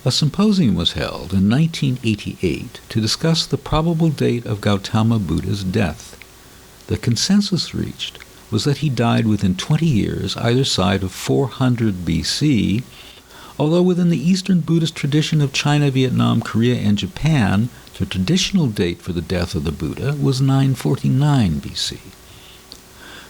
A symposium was held in 1988 to discuss the probable date of Gautama Buddha's death. The consensus reached was that he died within 20 years either side of 400 BC, although within the Eastern Buddhist tradition of China, Vietnam, Korea, and Japan, the traditional date for the death of the Buddha was 949 BC.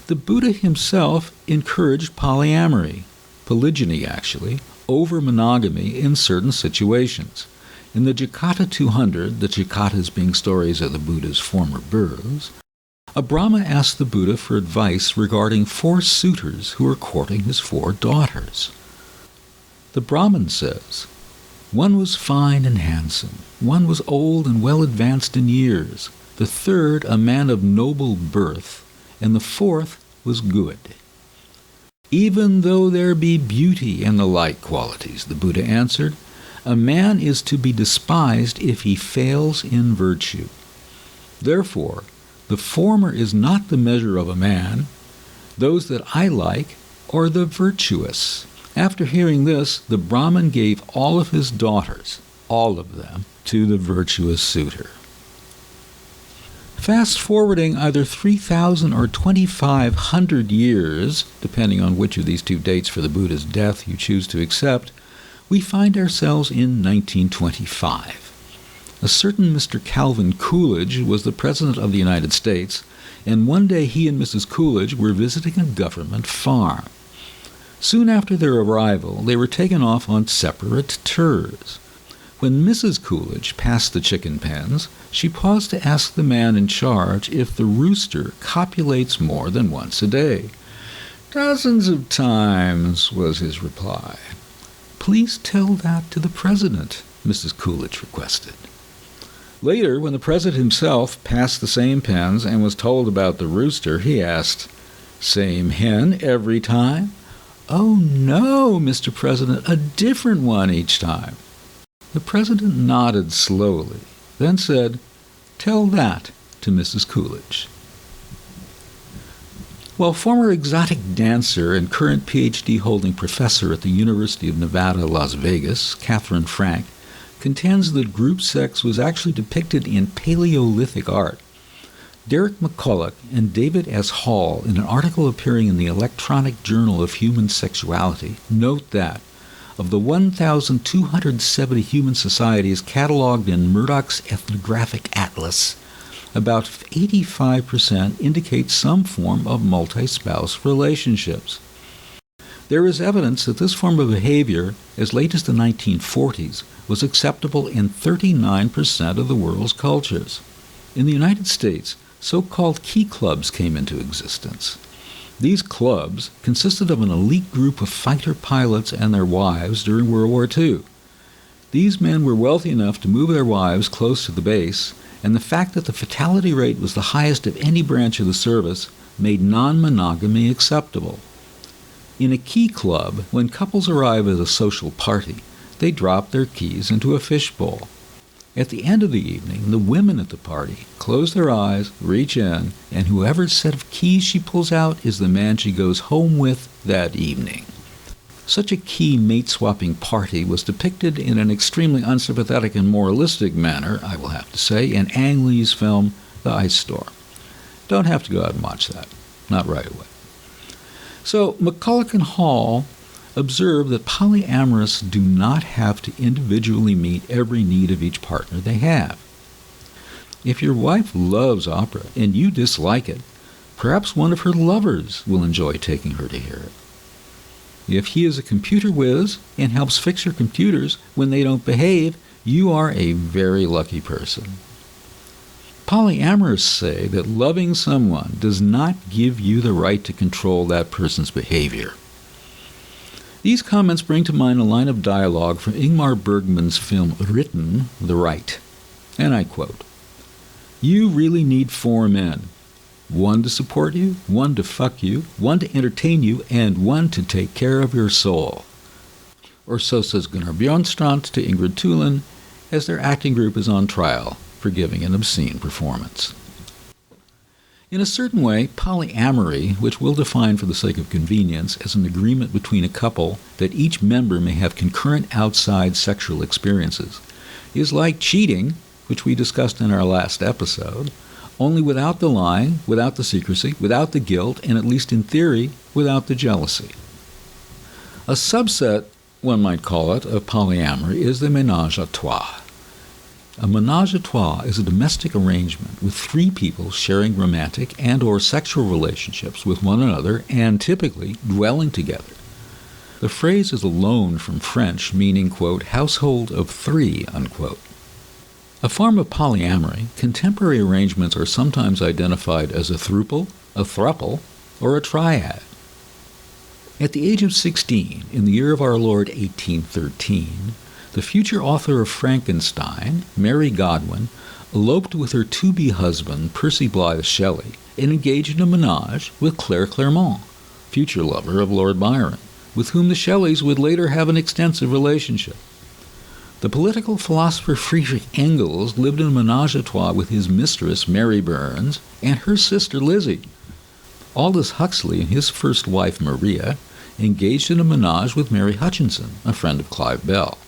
The Buddha himself encouraged polyamory, polygyny actually, over monogamy in certain situations. In the Jataka 200, the Jatakas being stories of the Buddha's former births, a Brahma asked the Buddha for advice regarding 4 suitors who were courting his 4 daughters. The Brahmin says, "One was fine and handsome, one was old and well advanced in years, the third a man of noble birth, and the 4th was good." "Even though there be beauty and the like qualities," the Buddha answered, "a man is to be despised if he fails in virtue. Therefore, the former is not the measure of a man. Those that I like are the virtuous." After hearing this, the Brahmin gave all of his daughters, all of them, to the virtuous suitor. Fast-forwarding either 3,000 or 2,500 years, depending on which of these 2 dates for the Buddha's death you choose to accept, we find ourselves in 1925. A certain Mr. Calvin Coolidge was the President of the United States, and one day he and Mrs. Coolidge were visiting a government farm. Soon after their arrival, they were taken off on separate tours. When Mrs. Coolidge passed the chicken pens, she paused to ask the man in charge if the rooster copulates more than once a day. "Dozens of times," was his reply. "Please tell that to the President," Mrs. Coolidge requested. Later, when the President himself passed the same pens and was told about the rooster, he asked, "Same hen every time?" "Oh, no, Mr. President, a different one each time." The President nodded slowly, then said, "Tell that to Mrs. Coolidge." While former exotic dancer and current PhD-holding professor at the University of Nevada, Las Vegas, Catherine Frank, contends that group sex was actually depicted in Paleolithic art, Derek McCulloch and David S. Hall, in an article appearing in the Electronic Journal of Human Sexuality, note that of the 1,270 human societies cataloged in Murdoch's Ethnographic Atlas, about 85% indicate some form of multi-spouse relationships. There is evidence that this form of behavior, as late as the 1940s, was acceptable in 39% of the world's cultures. In the United States, so-called key clubs came into existence. These clubs consisted of an elite group of fighter pilots and their wives during World War II. These men were wealthy enough to move their wives close to the base, and the fact that the fatality rate was the highest of any branch of the service made non-monogamy acceptable. In a key club, when couples arrive at a social party, they drop their keys into a fishbowl. At the end of the evening, the women at the party close their eyes, reach in, and whoever's set of keys she pulls out is the man she goes home with that evening. Such a key mate-swapping party was depicted in an extremely unsympathetic and moralistic manner, I will have to say, in Ang Lee's film, The Ice Storm. Don't have to go out and watch that. Not right away. So McCulloch and Hall observe that polyamorous do not have to individually meet every need of each partner they have. If your wife loves opera and you dislike it, perhaps one of her lovers will enjoy taking her to hear it. If he is a computer whiz and helps fix your computers when they don't behave, you are a very lucky person. Polyamorous say that loving someone does not give you the right to control that person's behavior. These comments bring to mind a line of dialogue from Ingmar Bergman's film Written, The Right, and I quote, "You really need 4 men. One to support you, one to fuck you, one to entertain you, and one to take care of your soul." Or so says Gunnar Bjornstrand to Ingrid Tulin as their acting group is on trial for giving an obscene performance. In a certain way, polyamory, which we'll define for the sake of convenience as an agreement between a couple that each member may have concurrent outside sexual experiences, is like cheating, which we discussed in our last episode, only without the lying, without the secrecy, without the guilt, and at least in theory, without the jealousy. A subset, one might call it, of polyamory is the ménage à trois. A ménage à trois is a domestic arrangement with three people sharing romantic and or sexual relationships with one another and typically dwelling together. The phrase is a loan from French meaning, quote, household of three, unquote. A form of polyamory, contemporary arrangements are sometimes identified as a throuple, a thruple, or a triad. At the age of 16, in the year of our Lord 1813, the future author of Frankenstein, Mary Godwin, eloped with her to-be husband, Percy Blythe Shelley, and engaged in a menage with Claire Clairmont, future lover of Lord Byron, with whom the Shelleys would later have an extensive relationship. The political philosopher Friedrich Engels lived in a menage a trois with his mistress, Mary Burns, and her sister, Lizzie. Aldous Huxley and his first wife, Maria, engaged in a menage with Mary Hutchinson, a friend of Clive Bell.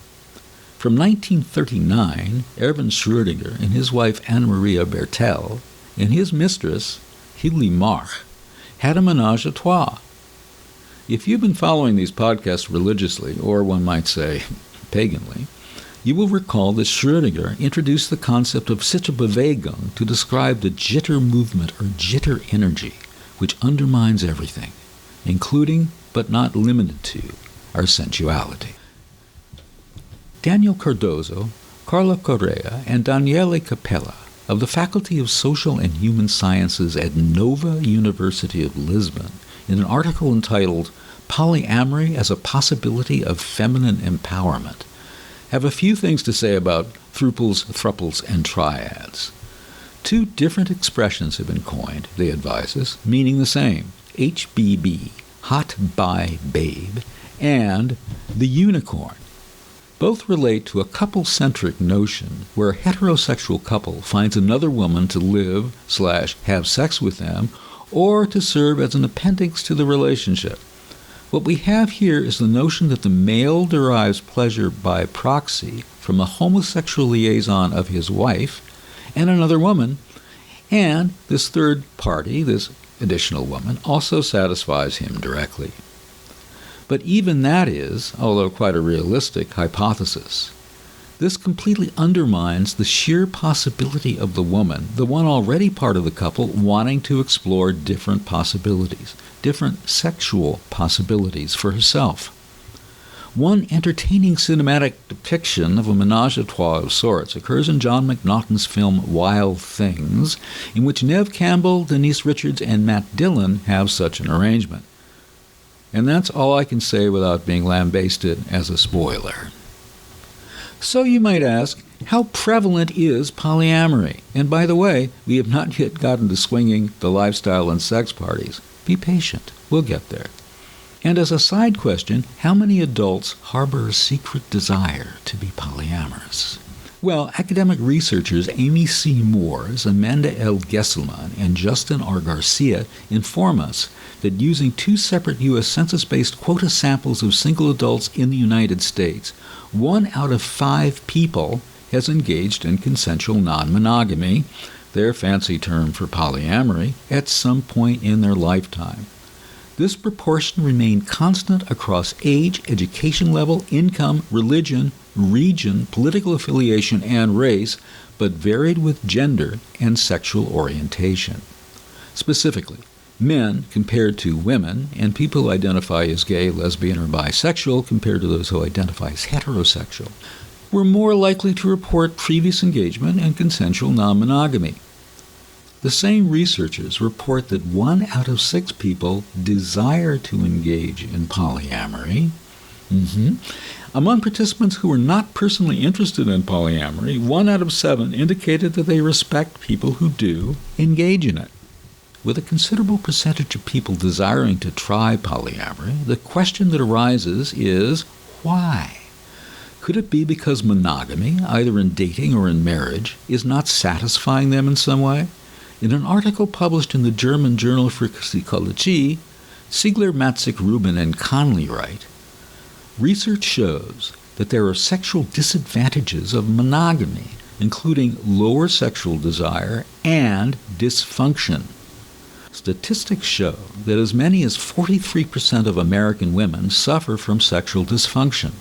From 1939, Erwin Schrödinger and his wife Anna-Maria Bertel and his mistress, Hilly March, had a menage a trois. If you've been following these podcasts religiously, or one might say paganly, you will recall that Schrödinger introduced the concept of Sitzbewegung to describe the jitter movement or jitter energy, which undermines everything, including, but not limited to, our sensuality. Daniel Cardozo, Carla Correa, and Daniele Capella of the Faculty of Social and Human Sciences at Nova University of Lisbon, in an article entitled Polyamory as a Possibility of Feminine Empowerment, have a few things to say about thruples, thruples, and triads. Two different expressions have been coined, they advise us, meaning the same, HBB, hot bi babe, and the unicorn. Both relate to a couple-centric notion where a heterosexual couple finds another woman to live/have sex with them or to serve as an appendix to the relationship. What we have here is the notion that the male derives pleasure by proxy from a homosexual liaison of his wife and another woman, and this third party, this additional woman, also satisfies him directly. But even that is, although quite a realistic, hypothesis. This completely undermines the sheer possibility of the woman, the one already part of the couple, wanting to explore different possibilities, different sexual possibilities for herself. One entertaining cinematic depiction of a menage a trois of sorts occurs in John McNaughton's film Wild Things, in which Neve Campbell, Denise Richards, and Matt Dillon have such an arrangement. And that's all I can say without being lambasted as a spoiler. So you might ask, how prevalent is polyamory? And by the way, we have not yet gotten to swinging the lifestyle and sex parties. Be patient. We'll get there. And as a side question, how many adults harbor a secret desire to be polyamorous? Well, academic researchers Amy C. Moores, Amanda L. Gesselman, and Justin R. Garcia inform us that using two separate U.S. census-based quota samples of single adults in the United States, 1 out of 5 people has engaged in consensual non-monogamy, their fancy term for polyamory, at some point in their lifetime. This proportion remained constant across age, education level, income, religion, region, political affiliation, and race, but varied with gender and sexual orientation. Specifically, men compared to women, and people who identify as gay, lesbian, or bisexual compared to those who identify as heterosexual, were more likely to report previous engagement and consensual non-monogamy. The same researchers report that 1 out of 6 people desire to engage in polyamory. Among participants who were not personally interested in polyamory, 1 out of 7 indicated that they respect people who do engage in it. With a considerable percentage of people desiring to try polyamory, the question that arises is, why? Could it be because monogamy, either in dating or in marriage, is not satisfying them in some way? In an article published in the German Journal for Psychology, Siegler, Matzik, Rubin, and Conley write, research shows that there are sexual disadvantages of monogamy, including lower sexual desire and dysfunction. Statistics show that as many as 43% of American women suffer from sexual dysfunction.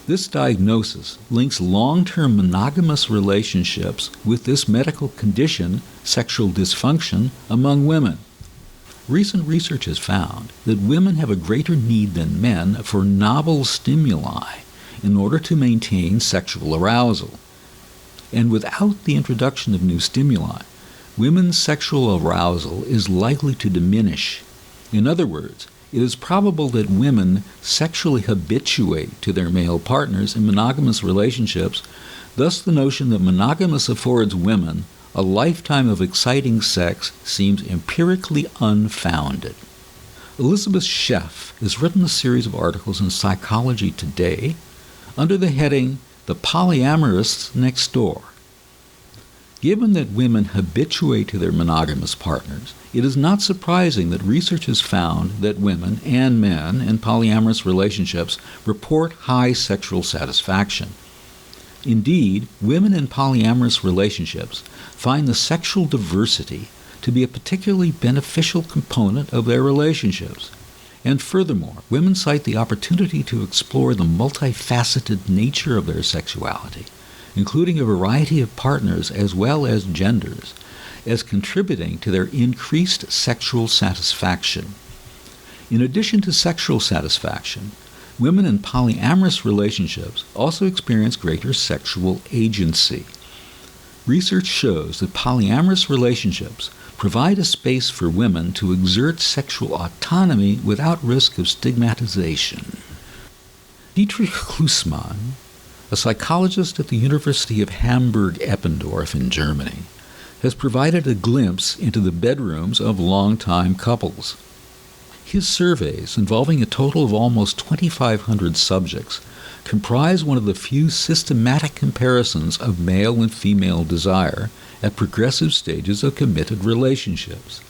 This diagnosis links long-term monogamous relationships with this medical condition, sexual dysfunction, among women. Recent research has found that women have a greater need than men for novel stimuli in order to maintain sexual arousal. And without the introduction of new stimuli, women's sexual arousal is likely to diminish. In other words, it is probable that women sexually habituate to their male partners in monogamous relationships, thus the notion that monogamous affords women a lifetime of exciting sex seems empirically unfounded. Elizabeth Sheff has written a series of articles in Psychology Today under the heading The Polyamorists Next Door. Given that women habituate to their monogamous partners, it is not surprising that research has found that women and men in polyamorous relationships report high sexual satisfaction. Indeed, women in polyamorous relationships find the sexual diversity to be a particularly beneficial component of their relationships. And furthermore, women cite the opportunity to explore the multifaceted nature of their sexuality, including a variety of partners as well as genders, as contributing to their increased sexual satisfaction. In addition to sexual satisfaction, women in polyamorous relationships also experience greater sexual agency. Research shows that polyamorous relationships provide a space for women to exert sexual autonomy without risk of stigmatization. Dietrich Klusmann, a psychologist at the University of Hamburg-Eppendorf in Germany, has provided a glimpse into the bedrooms of longtime couples. His surveys, involving a total of almost 2,500 subjects, comprise one of the few systematic comparisons of male and female desire at progressive stages of committed relationships.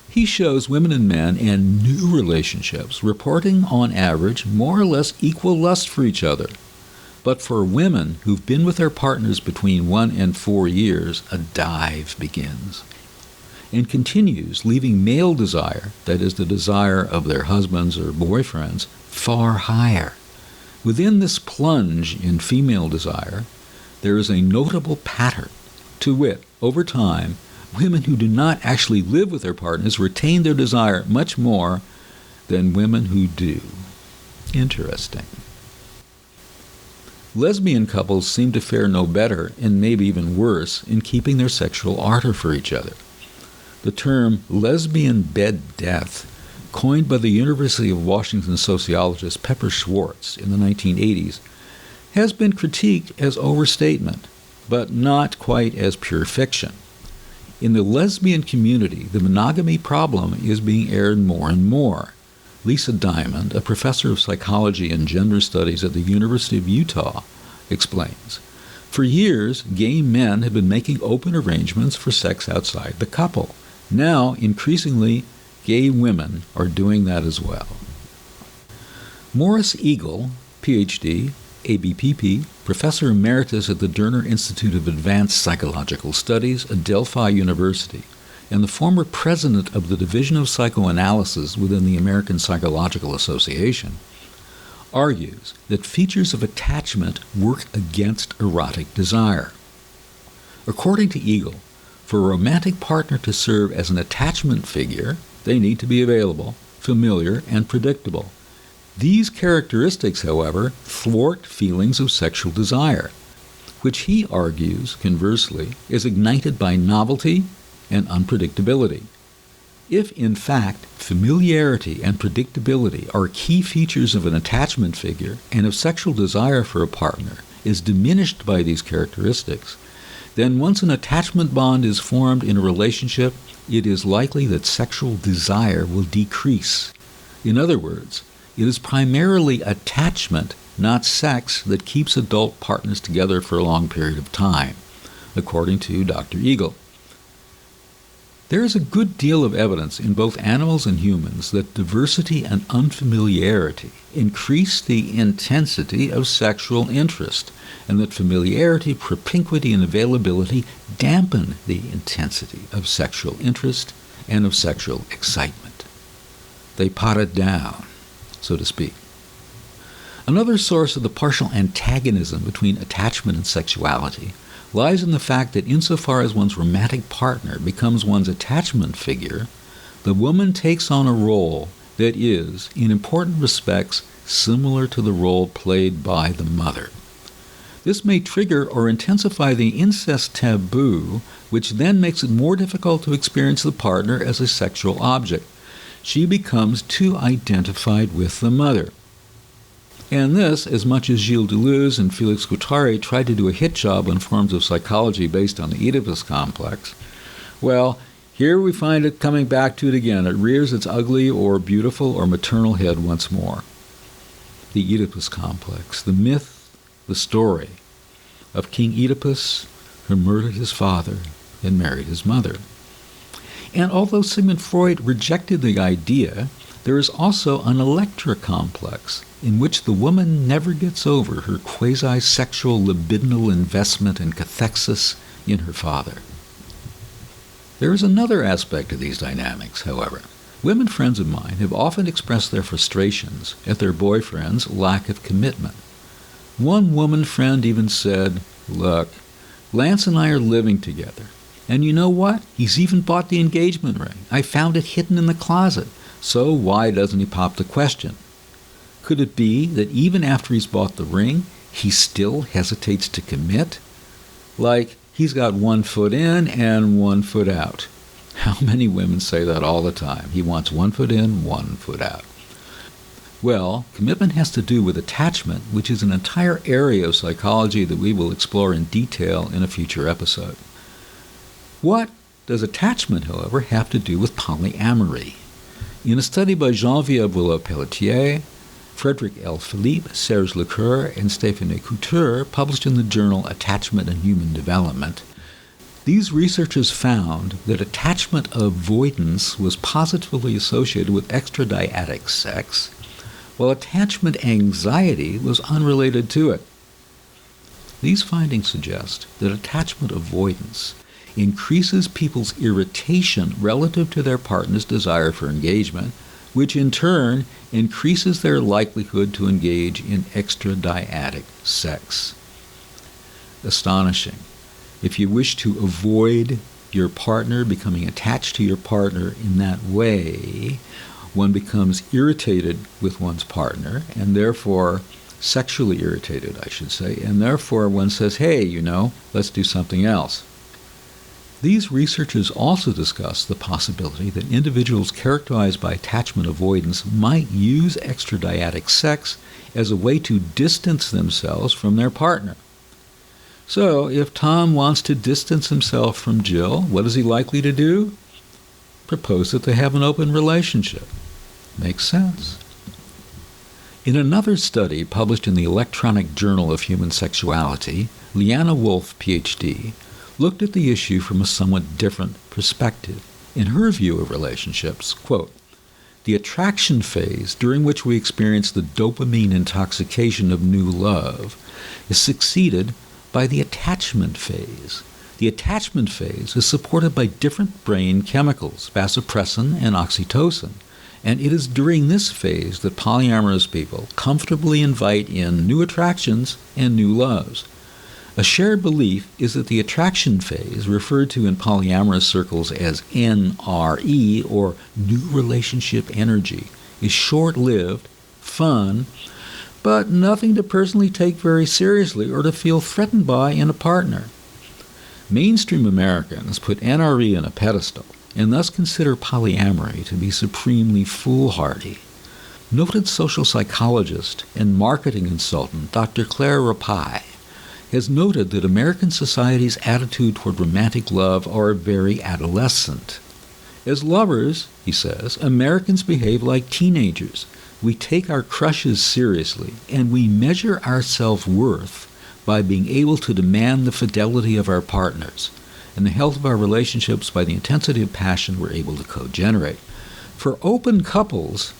He shows women and men in new relationships reporting on average more or less equal lust for each other. But for women who've been with their partners between 1 and 4 years, a dive begins, and continues, leaving male desire, that is the desire of their husbands or boyfriends, far higher. Within this plunge in female desire, there is a notable pattern, to wit, over time, women who do not actually live with their partners retain their desire much more than women who do. Interesting. Lesbian couples seem to fare no better, and maybe even worse, in keeping their sexual ardor for each other. The term lesbian bed death, coined by the University of Washington sociologist Pepper Schwartz in the 1980s, has been critiqued as overstatement, but not quite as pure fiction. In the lesbian community, the monogamy problem is being aired more and more. Lisa Diamond, a professor of psychology and gender studies at the University of Utah, explains, for years, gay men have been making open arrangements for sex outside the couple. Now, increasingly, gay women are doing that as well. Morris Eagle, Ph.D., ABPP, Professor Emeritus at the Derner Institute of Advanced Psychological Studies at Delphi University, and the former president of the Division of Psychoanalysis within the American Psychological Association, argues that features of attachment work against erotic desire. According to Eagle, for a romantic partner to serve as an attachment figure, they need to be available, familiar, and predictable. These characteristics, however, thwart feelings of sexual desire, which he argues, conversely, is ignited by novelty and unpredictability. If, in fact, familiarity and predictability are key features of an attachment figure, and if sexual desire for a partner is diminished by these characteristics, then once an attachment bond is formed in a relationship, it is likely that sexual desire will decrease. In other words, it is primarily attachment, not sex, that keeps adult partners together for a long period of time, according to Dr. Eagle. There is a good deal of evidence in both animals and humans that diversity and unfamiliarity increase the intensity of sexual interest, and that familiarity, propinquity, and availability dampen the intensity of sexual interest and of sexual excitement. They pot it down, so to speak. Another source of the partial antagonism between attachment and sexuality lies in the fact that insofar as one's romantic partner becomes one's attachment figure, the woman takes on a role that is, in important respects, similar to the role played by the mother. This may trigger or intensify the incest taboo, which then makes it more difficult to experience the partner as a sexual object. She becomes too identified with the mother. And this, as much as Gilles Deleuze and Félix Guattari tried to do a hit job on forms of psychology based on the Oedipus complex, well, here we find it coming back to it again. It rears its ugly or beautiful or maternal head once more. The Oedipus complex, the myth, the story of King Oedipus who murdered his father and married his mother. And although Sigmund Freud rejected the idea, there is also an Electra complex in which the woman never gets over her quasi-sexual libidinal investment and cathexis in her father. There is another aspect of these dynamics, however. Women friends of mine have often expressed their frustrations at their boyfriend's lack of commitment. One woman friend even said, "Look, Lance and I are living together, and you know what? He's even bought the engagement ring. I found it hidden in the closet. So why doesn't he pop the question?" Could it be that even after he's bought the ring, he still hesitates to commit? Like he's got 1 foot in and 1 foot out. How many women say that all the time? He wants 1 foot in, 1 foot out. Well, commitment has to do with attachment, which is an entire area of psychology that we will explore in detail in a future episode. What does attachment, however, have to do with polyamory? In a study by Jean-Pierre Boulot-Pelletier, Frederick L. Philippe, Serge Lecoeur, and Stéphane Couture, published in the journal Attachment and Human Development, these researchers found that attachment avoidance was positively associated with extradyadic sex, while attachment anxiety was unrelated to it. These findings suggest that attachment avoidance increases people's irritation relative to their partner's desire for engagement, which in turn increases their likelihood to engage in extradyadic sex. Astonishing. If you wish to avoid your partner becoming attached to your partner in that way, one becomes irritated with one's partner, and therefore sexually irritated, I should say, and therefore one says, hey, let's do something else. These researchers also discuss the possibility that individuals characterized by attachment avoidance might use extradyadic sex as a way to distance themselves from their partner. So, if Tom wants to distance himself from Jill, what is he likely to do? Propose that they have an open relationship. Makes sense. In another study published in the Electronic Journal of Human Sexuality, Liana Wolf, Ph.D., looked at the issue from a somewhat different perspective. In her view of relationships, quote, "The attraction phase, during which we experience the dopamine intoxication of new love, is succeeded by the attachment phase. The attachment phase is supported by different brain chemicals, vasopressin and oxytocin, and it is during this phase that polyamorous people comfortably invite in new attractions and new loves. A shared belief is that the attraction phase, referred to in polyamorous circles as NRE, or new relationship energy, is short-lived, fun, but nothing to personally take very seriously or to feel threatened by in a partner. Mainstream Americans put NRE on a pedestal and thus consider polyamory to be supremely foolhardy. Noted social psychologist and marketing consultant Dr. Claire Rapai has noted that American society's attitude toward romantic love are very adolescent. As lovers, he says, Americans behave like teenagers. We take our crushes seriously, and we measure our self-worth by being able to demand the fidelity of our partners. and the health of our relationships by the intensity of passion we're able to co-generate. For open couples,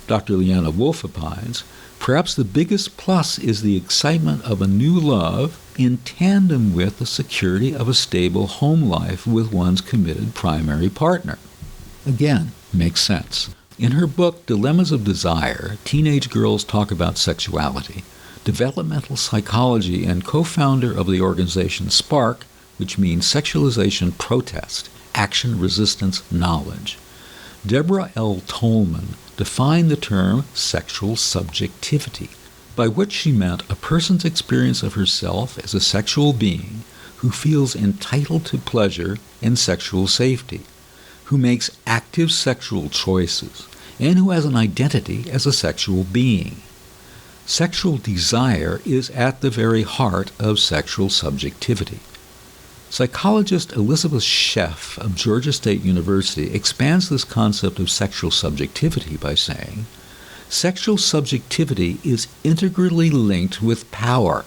Dr. Leanna Wolf opines, perhaps the biggest plus is the excitement of a new love in tandem with the security of a stable home life with one's committed primary partner. Again, makes sense. In her book, Dilemmas of Desire, Teenage Girls Talk About Sexuality, developmental psychology and co-founder of the organization SPARK, which means Sexualization Protest, Action Resistance Knowledge, Deborah L. Tolman defined the term sexual subjectivity, by which she meant a person's experience of herself as a sexual being who feels entitled to pleasure and sexual safety, who makes active sexual choices, and who has an identity as a sexual being. Sexual desire is at the very heart of sexual subjectivity. Psychologist Elizabeth Sheff of Georgia State University expands this concept of sexual subjectivity by saying, sexual subjectivity is integrally linked with power.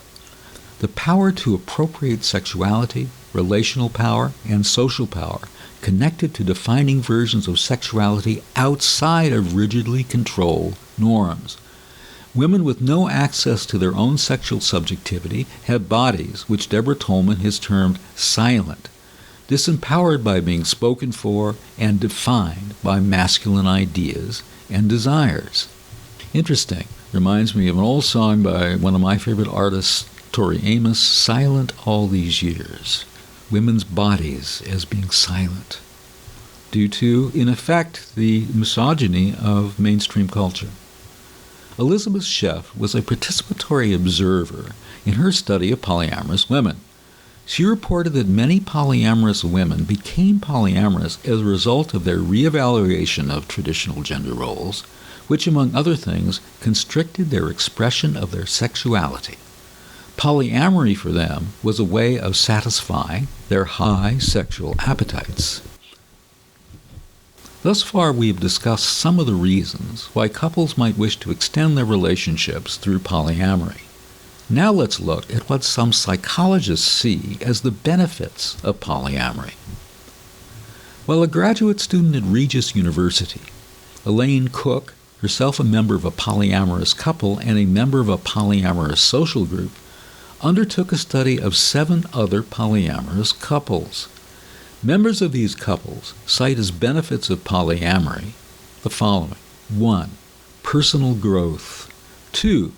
The power to appropriate sexuality, relational power, and social power connected to defining versions of sexuality outside of rigidly controlled norms. Women with no access to their own sexual subjectivity have bodies which Deborah Tolman has termed silent, disempowered by being spoken for and defined by masculine ideas and desires. Interesting. Reminds me of an old song by one of my favorite artists, Tori Amos, Silent All These Years. Women's bodies as being silent, due to, in effect, the misogyny of mainstream culture. Elizabeth Sheff was a participatory observer in her study of polyamorous women. She reported that many polyamorous women became polyamorous as a result of their reevaluation of traditional gender roles, which, among other things, constricted their expression of their sexuality. Polyamory for them was a way of satisfying their high sexual appetites. Thus far, we have discussed some of the reasons why couples might wish to extend their relationships through polyamory. Now let's look at what some psychologists see as the benefits of polyamory. While a graduate student at Regis University, Elaine Cook, herself a member of a polyamorous couple and a member of a polyamorous social group, undertook a study of 7 other polyamorous couples. Members of these couples cite as benefits of polyamory the following. 1. Personal growth. 2.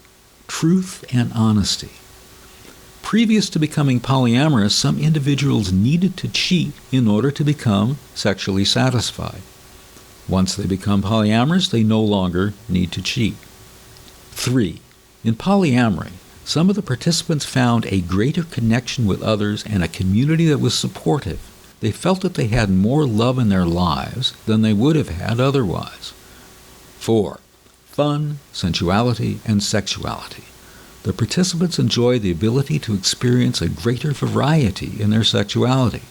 Truth and honesty. Previous to becoming polyamorous, some individuals needed to cheat in order to become sexually satisfied. Once they become polyamorous, they no longer need to cheat. 3. In polyamory, some of the participants found a greater connection with others and a community that was supportive. They felt that they had more love in their lives than they would have had otherwise. 4. Fun, sensuality, and sexuality. The participants enjoyed the ability to experience a greater variety in their sexuality.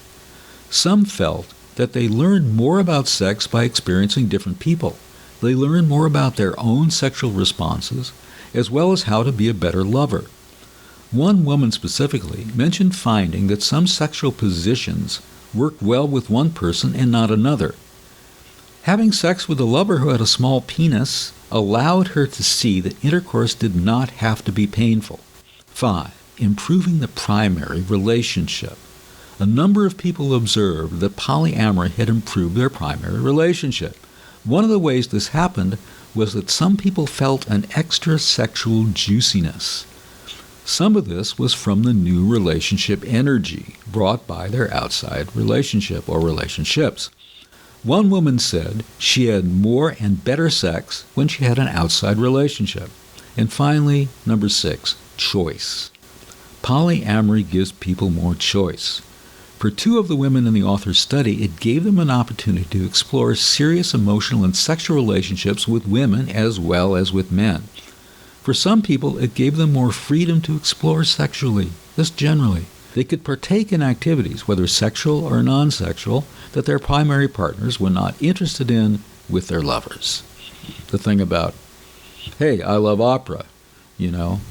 Some felt that they learned more about sex by experiencing different people. They learned more about their own sexual responses, as well as how to be a better lover. One woman specifically mentioned finding that some sexual positions worked well with one person and not another. Having sex with a lover who had a small penis allowed her to see that intercourse did not have to be painful. 5. Improving the primary relationship. A number of people observed that polyamory had improved their primary relationship. One of the ways this happened was that some people felt an extra sexual juiciness. Some of this was from the new relationship energy brought by their outside relationship or relationships. One woman said she had more and better sex when she had an outside relationship. And finally, number 6, choice. Polyamory gives people more choice. For 2 of the women in the author's study, it gave them an opportunity to explore serious emotional and sexual relationships with women as well as with men. For some people, it gave them more freedom to explore sexually, just generally. They could partake in activities, whether sexual or non-sexual, that their primary partners were not interested in with their lovers. The thing about, hey, I love opera, and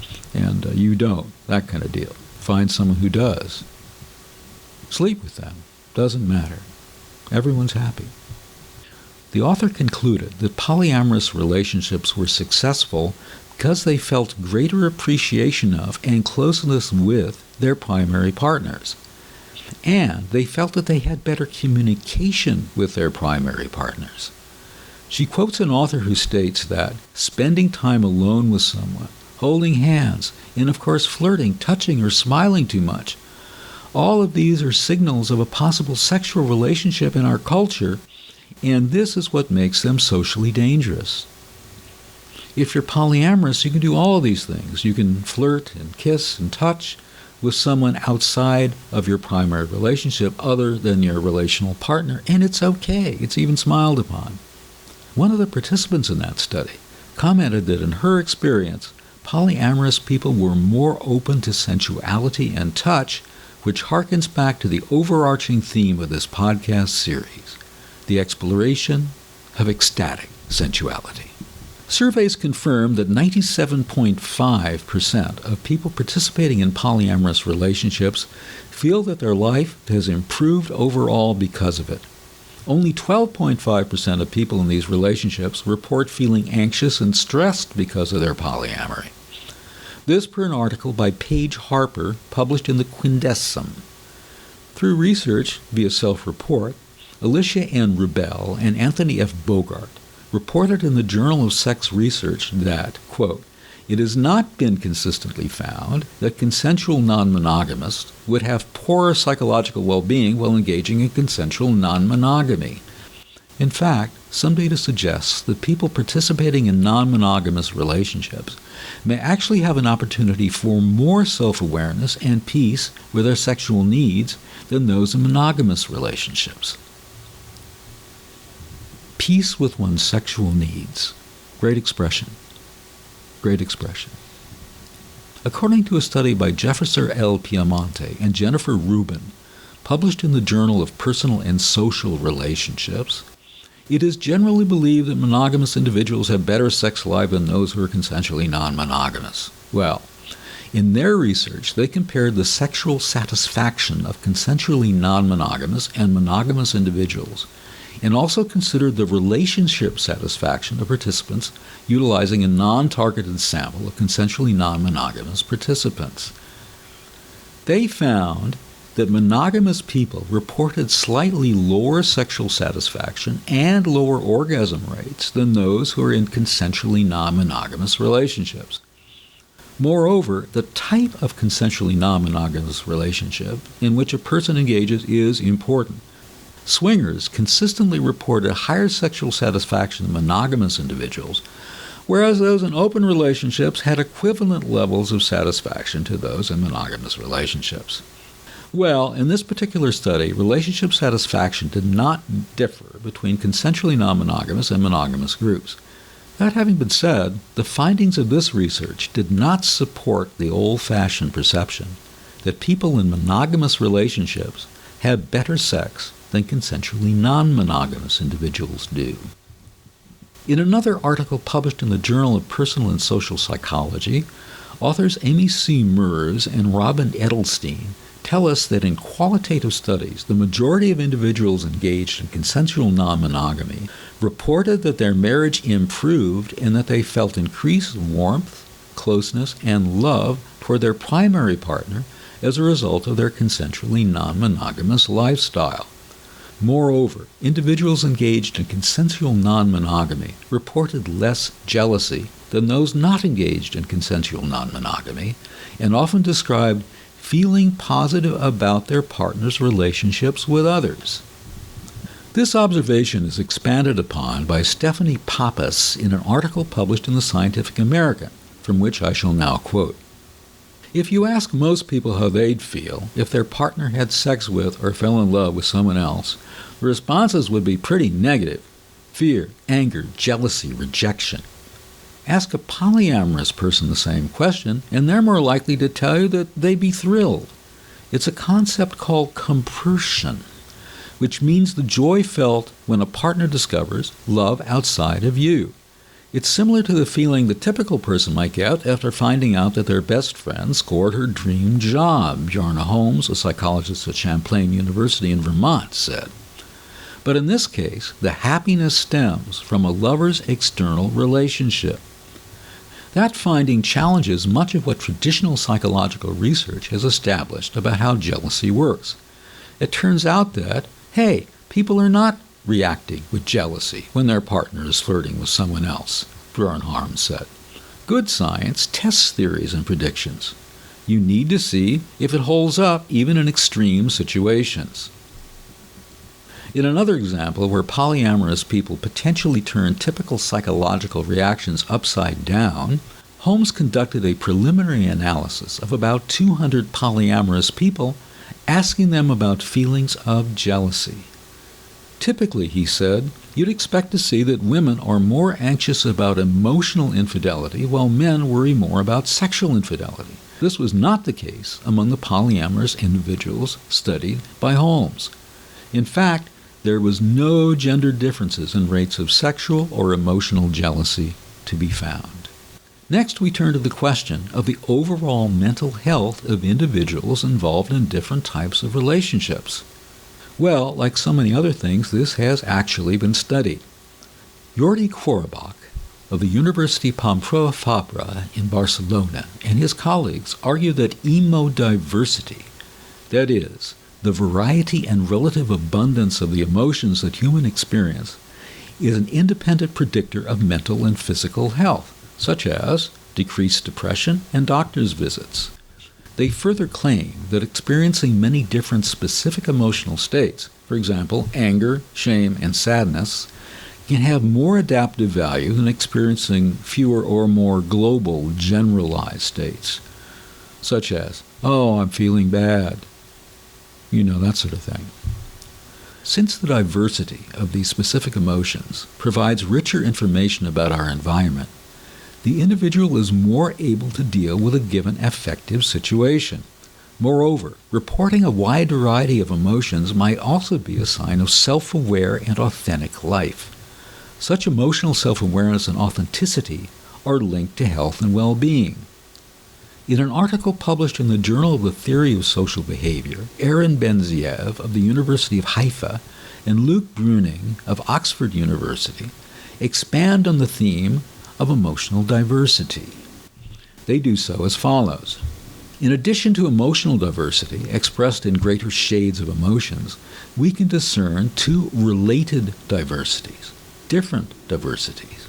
you don't, that kind of deal. Find someone who does. Sleep with them. Doesn't matter. Everyone's happy. The author concluded that polyamorous relationships were successful because they felt greater appreciation of and closeness with their primary partners. And they felt that they had better communication with their primary partners. She quotes an author who states that spending time alone with someone, holding hands, and of course flirting, touching, or smiling too much, all of these are signals of a possible sexual relationship in our culture, and this is what makes them socially dangerous. If you're polyamorous, you can do all of these things. You can flirt and kiss and touch with someone outside of your primary relationship other than your relational partner, and it's okay. It's even smiled upon. One of the participants in that study commented that in her experience, polyamorous people were more open to sensuality and touch, which harkens back to the overarching theme of this podcast series, the exploration of ecstatic sensuality. Surveys confirm that 97.5% of people participating in polyamorous relationships feel that their life has improved overall because of it. Only 12.5% of people in these relationships report feeling anxious and stressed because of their polyamory. This per an article by Paige Harper published in the Quindecim. Through research via self-report, Alicia N. Rubel and Anthony F. Bogart reported in the Journal of Sex Research that, quote, it has not been consistently found that consensual non-monogamists would have poorer psychological well-being while engaging in consensual non-monogamy. In fact, some data suggests that people participating in non-monogamous relationships may actually have an opportunity for more self-awareness and peace with their sexual needs than those in monogamous relationships. Peace with one's sexual needs. Great expression. Great expression. According to a study by Jefferson L. Piemonte and Jennifer Rubin, published in the Journal of Personal and Social Relationships, it is generally believed that monogamous individuals have better sex life than those who are consensually non-monogamous. Well, in their research, they compared the sexual satisfaction of consensually non-monogamous and monogamous individuals, and also considered the relationship satisfaction of participants utilizing a non-targeted sample of consensually non-monogamous participants. They found that monogamous people reported slightly lower sexual satisfaction and lower orgasm rates than those who are in consensually non-monogamous relationships. Moreover, the type of consensually non-monogamous relationship in which a person engages is important. Swingers consistently reported higher sexual satisfaction than monogamous individuals, whereas those in open relationships had equivalent levels of satisfaction to those in monogamous relationships. Well, in this particular study, relationship satisfaction did not differ between consensually non-monogamous and monogamous groups. That having been said, the findings of this research did not support the old-fashioned perception that people in monogamous relationships have better sex than consensually non-monogamous individuals do. In another article published in the Journal of Personal and Social Psychology, authors Amy C. Merz and Robin Edelstein tell us that in qualitative studies, the majority of individuals engaged in consensual non-monogamy reported that their marriage improved and that they felt increased warmth, closeness, and love toward their primary partner as a result of their consensually non-monogamous lifestyle. Moreover, individuals engaged in consensual non-monogamy reported less jealousy than those not engaged in consensual non-monogamy, and often described feeling positive about their partner's relationships with others. This observation is expanded upon by Stephanie Pappas in an article published in the Scientific American, from which I shall now quote. If you ask most people how they'd feel if their partner had sex with or fell in love with someone else, the responses would be pretty negative: fear, anger, jealousy, rejection. Ask a polyamorous person the same question, and they're more likely to tell you that they'd be thrilled. It's a concept called compersion, which means the joy felt when a partner discovers love outside of you. It's similar to the feeling the typical person might get after finding out that their best friend scored her dream job, Bjarne Holmes, a psychologist at Champlain University in Vermont, said. But in this case, the happiness stems from a lover's external relationship. That finding challenges much of what traditional psychological research has established about how jealousy works. It turns out that, hey, people are not reacting with jealousy when their partner is flirting with someone else, Bjarne Holmes said. Good science tests theories and predictions. You need to see if it holds up even in extreme situations. In another example where polyamorous people potentially turn typical psychological reactions upside down, Holmes conducted a preliminary analysis of about 200 polyamorous people, asking them about feelings of jealousy. Typically, he said, you'd expect to see that women are more anxious about emotional infidelity while men worry more about sexual infidelity. This was not the case among the polyamorous individuals studied by Holmes. In fact, there was no gender differences in rates of sexual or emotional jealousy to be found. Next, we turn to the question of the overall mental health of individuals involved in different types of relationships. Well, like so many other things, this has actually been studied. Jordi Korbach of the University Pompeu Fabra in Barcelona and his colleagues argue that emodiversity, that is, the variety and relative abundance of the emotions that humans experience, is an independent predictor of mental and physical health, such as decreased depression and doctor's visits. They further claim that experiencing many different specific emotional states, for example, anger, shame, and sadness, can have more adaptive value than experiencing fewer or more global, generalized states, such as, oh, I'm feeling bad, that sort of thing. Since the diversity of these specific emotions provides richer information about our environment, the individual is more able to deal with a given affective situation. Moreover, reporting a wide variety of emotions might also be a sign of self-aware and authentic life. Such emotional self-awareness and authenticity are linked to health and well-being. In an article published in the Journal of the Theory of Social Behavior, Aaron Benziev of the University of Haifa and Luc Bruning of Oxford University expand on the theme of emotional diversity. They do so as follows. In addition to emotional diversity expressed in greater shades of emotions, we can discern two related diversities, different diversities,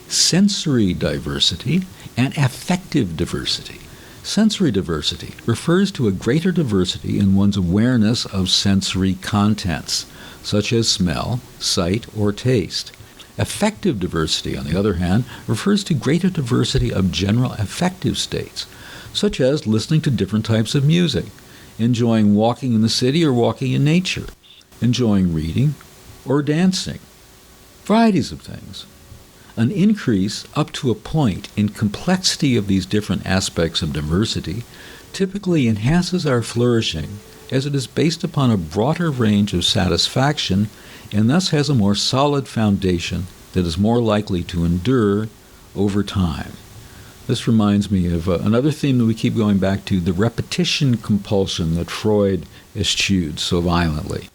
sensory diversity and affective diversity. Sensory diversity refers to a greater diversity in one's awareness of sensory contents, such as smell, sight, or taste. Affective diversity, on the other hand, refers to greater diversity of general affective states, such as listening to different types of music, enjoying walking in the city or walking in nature, enjoying reading or dancing. Varieties of things. An increase up to a point in complexity of these different aspects of diversity typically enhances our flourishing, as it is based upon a broader range of satisfaction and thus has a more solid foundation that is more likely to endure over time. This reminds me of another theme that we keep going back to, the repetition compulsion that Freud eschewed so violently.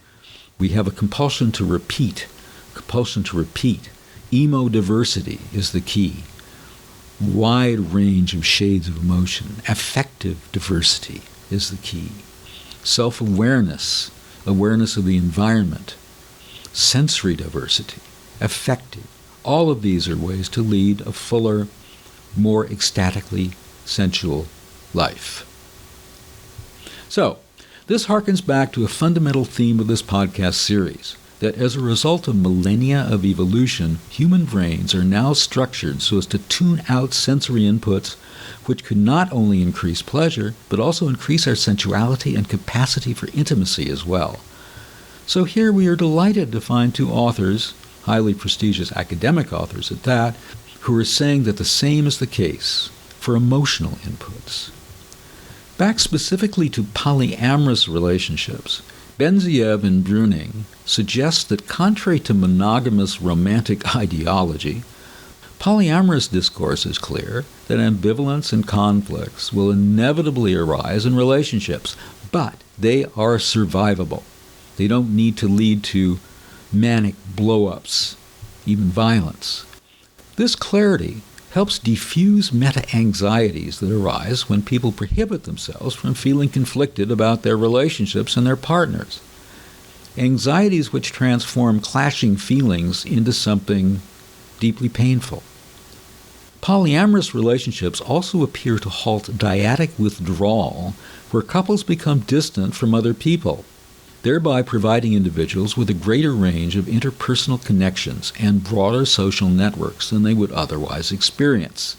We have a compulsion to repeat. Emodiversity is the key. Wide range of shades of emotion. Affective diversity is the key. Self-awareness, awareness of the environment, sensory diversity, affective. All of these are ways to lead a fuller, more ecstatically sensual life. So, this harkens back to a fundamental theme of this podcast series, that as a result of millennia of evolution, human brains are now structured so as to tune out sensory inputs which could not only increase pleasure, but also increase our sensuality and capacity for intimacy as well. So here we are delighted to find two authors, highly prestigious academic authors at that, who are saying that the same is the case for emotional inputs. Back specifically to polyamorous relationships, Benziev and Bruning suggest that contrary to monogamous romantic ideology, Polyamorous discourse is clear that ambivalence and conflicts will inevitably arise in relationships, but they are survivable. They don't need to lead to manic blow-ups, even violence. This clarity helps diffuse meta-anxieties that arise when people prohibit themselves from feeling conflicted about their relationships and their partners. Anxieties which transform clashing feelings into something deeply painful. Polyamorous relationships also appear to halt dyadic withdrawal, where couples become distant from other people, thereby providing individuals with a greater range of interpersonal connections and broader social networks than they would otherwise experience.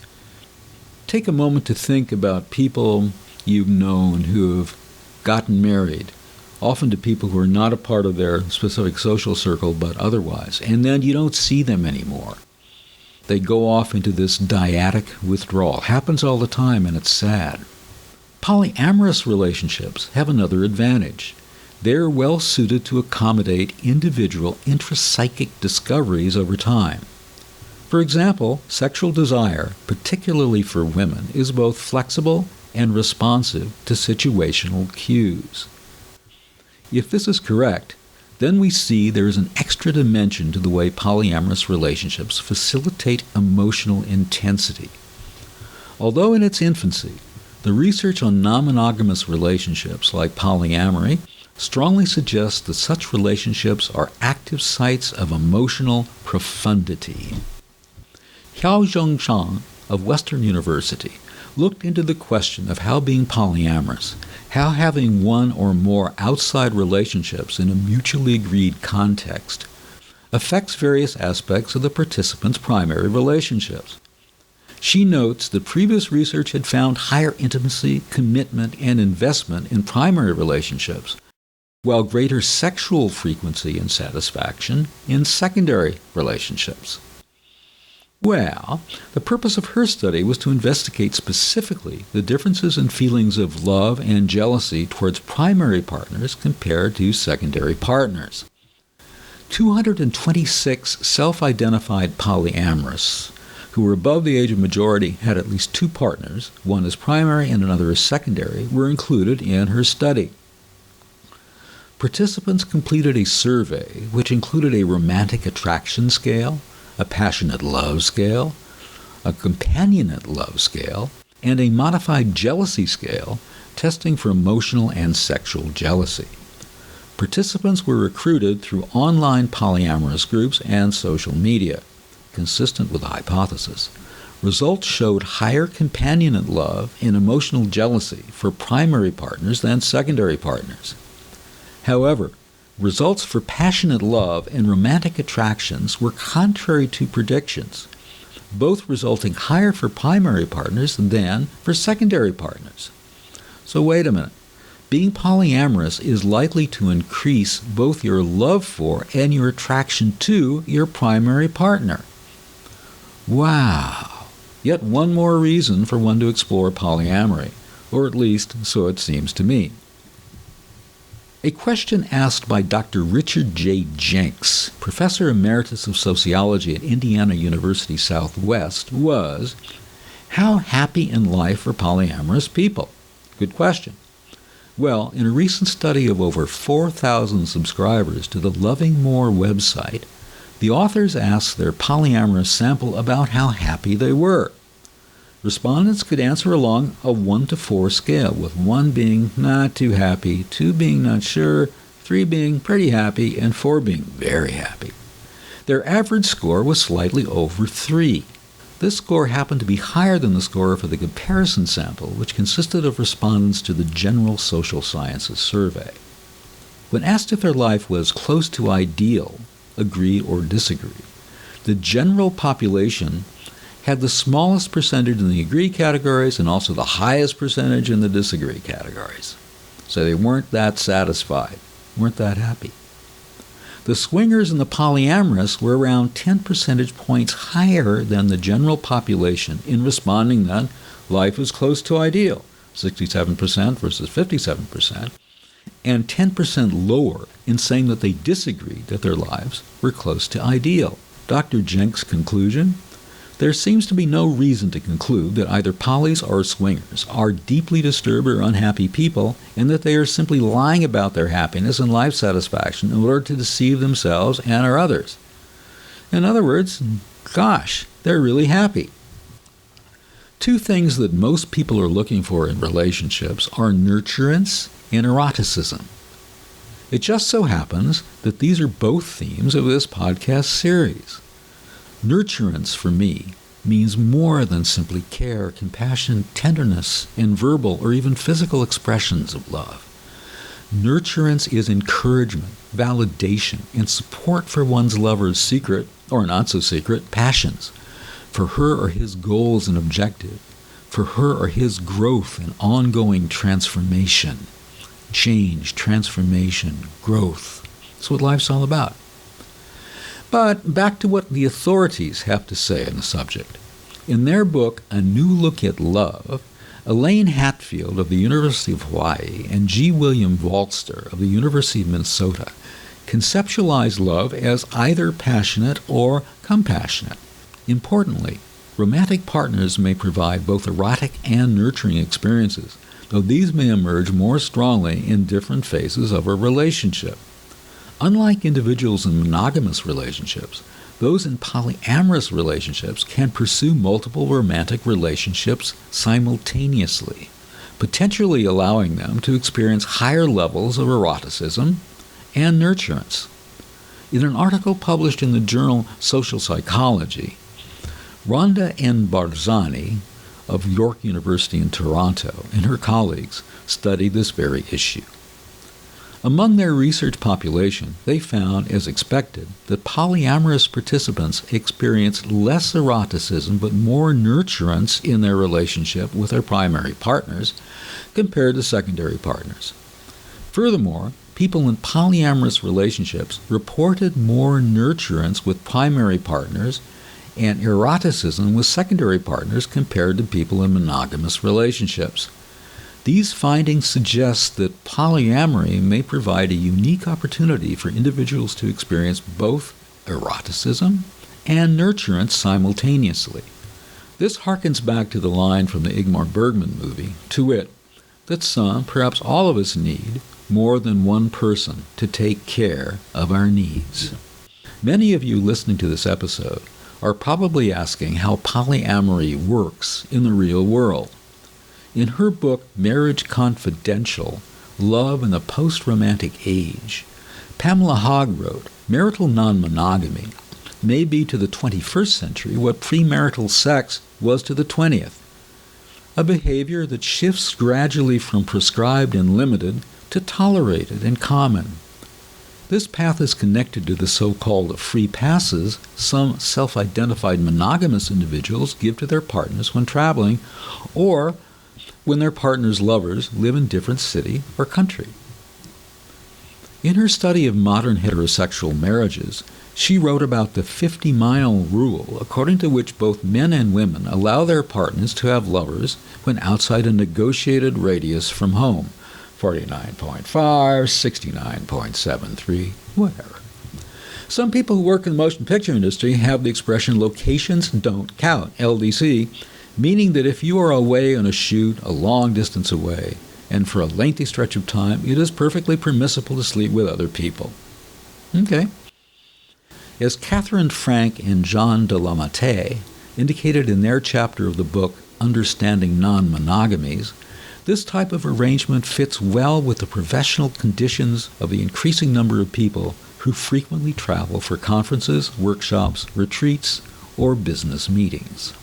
Take a moment to think about people you've known who have gotten married, often to people who are not a part of their specific social circle but otherwise, and then you don't see them anymore. They go off into this dyadic withdrawal. Happens all the time, and it's sad. Polyamorous relationships have another advantage. They're well suited to accommodate individual intrapsychic discoveries over time. For example, sexual desire, particularly for women, is both flexible and responsive to situational cues. If this is correct, then we see there is an extra dimension to the way polyamorous relationships facilitate emotional intensity. Although in its infancy, the research on non-monogamous relationships like polyamory strongly suggests that such relationships are active sites of emotional profundity. Xiaozhong Shang of Western University looked into the question of how being polyamorous, how having one or more outside relationships in a mutually agreed context, affects various aspects of the participants' primary relationships. She notes that previous research had found higher intimacy, commitment, and investment in primary relationships, while greater sexual frequency and satisfaction in secondary relationships. Well, the purpose of her study was to investigate specifically the differences in feelings of love and jealousy towards primary partners compared to secondary partners. 226 self-identified polyamorous who were above the age of majority had at least two partners, one as primary and another as secondary, were included in her study. Participants completed a survey which included a romantic attraction scale, a passionate love scale, a companionate love scale, and a modified jealousy scale, testing for emotional and sexual jealousy. Participants were recruited through online polyamorous groups and social media, consistent with the hypothesis. Results showed higher companionate love and emotional jealousy for primary partners than secondary partners. However, results for passionate love and romantic attractions were contrary to predictions, both resulting higher for primary partners than for secondary partners. So wait a minute. Being polyamorous is likely to increase both your love for and your attraction to your primary partner. Wow! Yet one more reason for one to explore polyamory, or at least so it seems to me. A question asked by Dr. Richard J. Jenks, Professor Emeritus of Sociology at Indiana University Southwest, was, how happy in life are polyamorous people? Good question. Well, in a recent study of over 4,000 subscribers to the Loving More website, the authors asked their polyamorous sample about how happy they were. Respondents could answer along a 1 to 4 scale, with 1 being not too happy, 2 being not sure, 3 being pretty happy, and 4 being very happy. Their average score was slightly over 3. This score happened to be higher than the score for the comparison sample, which consisted of respondents to the General Social Sciences survey. When asked if their life was close to ideal, agree or disagree, the general population had the smallest percentage in the agree categories and also the highest percentage in the disagree categories. So they weren't that satisfied, weren't that happy. The swingers and the polyamorous were around 10 percentage points higher than the general population in responding that life is close to ideal, 67% versus 57%, and 10% lower in saying that they disagreed that their lives were close to ideal. Dr. Jenks' conclusion? There seems to be no reason to conclude that either polys or swingers are deeply disturbed or unhappy people, and that they are simply lying about their happiness and life satisfaction in order to deceive themselves and or others. In other words, gosh, they're really happy. Two things that most people are looking for in relationships are nurturance and eroticism. It just so happens that these are both themes of this podcast series. Nurturance, for me, means more than simply care, compassion, tenderness, and verbal or even physical expressions of love. Nurturance is encouragement, validation, and support for one's lover's secret, or not so secret, passions, for her or his goals and objective, for her or his growth and ongoing transformation. Change, transformation, growth. That's what life's all about. But back to what the authorities have to say on the subject. In their book, A New Look at Love, Elaine Hatfield of the University of Hawaii and G. William Walster of the University of Minnesota conceptualize love as either passionate or compassionate. Importantly, romantic partners may provide both erotic and nurturing experiences, though these may emerge more strongly in different phases of a relationship. Unlike individuals in monogamous relationships, those in polyamorous relationships can pursue multiple romantic relationships simultaneously, potentially allowing them to experience higher levels of eroticism and nurturance. In an article published in the journal Social Psychology, Rhonda N. Barzani of York University in Toronto and her colleagues studied this very issue. Among their research population, they found, as expected, that polyamorous participants experienced less eroticism but more nurturance in their relationship with their primary partners compared to secondary partners. Furthermore, people in polyamorous relationships reported more nurturance with primary partners and eroticism with secondary partners compared to people in monogamous relationships. These findings suggest that polyamory may provide a unique opportunity for individuals to experience both eroticism and nurturance simultaneously. This harkens back to the line from the Ingmar Bergman movie, to wit, that some, perhaps all of us, need more than one person to take care of our needs. Many of you listening to this episode are probably asking how polyamory works in the real world. In her book, Marriage Confidential, Love in the Post-Romantic Age, Pamela Hogg wrote, marital non-monogamy may be to the 21st century what premarital sex was to the 20th, a behavior that shifts gradually from prescribed and limited to tolerated and common. This path is connected to the so-called free passes some self-identified monogamous individuals give to their partners when traveling, or when their partner's lovers live in different city or country. In her study of modern heterosexual marriages, she wrote about the 50-mile rule, according to which both men and women allow their partners to have lovers when outside a negotiated radius from home, 49.5, 69.73, whatever. Some people who work in the motion picture industry have the expression locations don't count, LDC, meaning that if you are away on a shoot a long distance away, and for a lengthy stretch of time, it is perfectly permissible to sleep with other people. Okay. As Catherine Frank and John de la Matte indicated in their chapter of the book Understanding Non-Monogamies, this type of arrangement fits well with the professional conditions of the increasing number of people who frequently travel for conferences, workshops, retreats, or business meetings.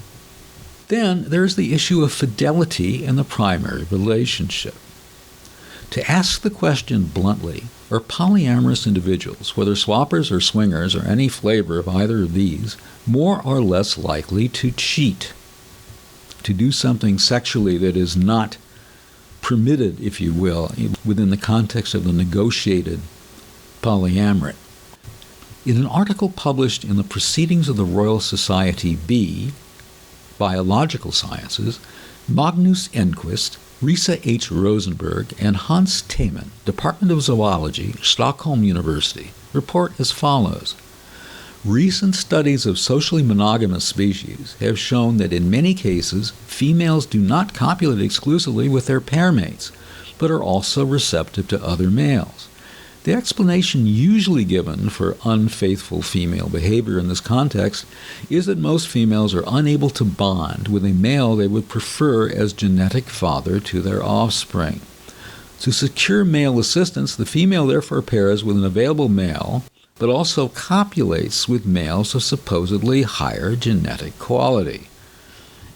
Then there's the issue of fidelity in the primary relationship. To ask the question bluntly, are polyamorous individuals, whether swappers or swingers or any flavor of either of these, more or less likely to cheat, to do something sexually that is not permitted, if you will, within the context of the negotiated polyamory? In an article published in the Proceedings of the Royal Society B, Biological Sciences, Magnus Enquist, Risa H. Rosenberg, and Hans Teymann, Department of Zoology, Stockholm University, report as follows. Recent studies of socially monogamous species have shown that in many cases, females do not copulate exclusively with their pair mates, but are also receptive to other males. The explanation usually given for unfaithful female behavior in this context is that most females are unable to bond with a male they would prefer as genetic father to their offspring. To secure male assistance, the female therefore pairs with an available male, but also copulates with males of supposedly higher genetic quality.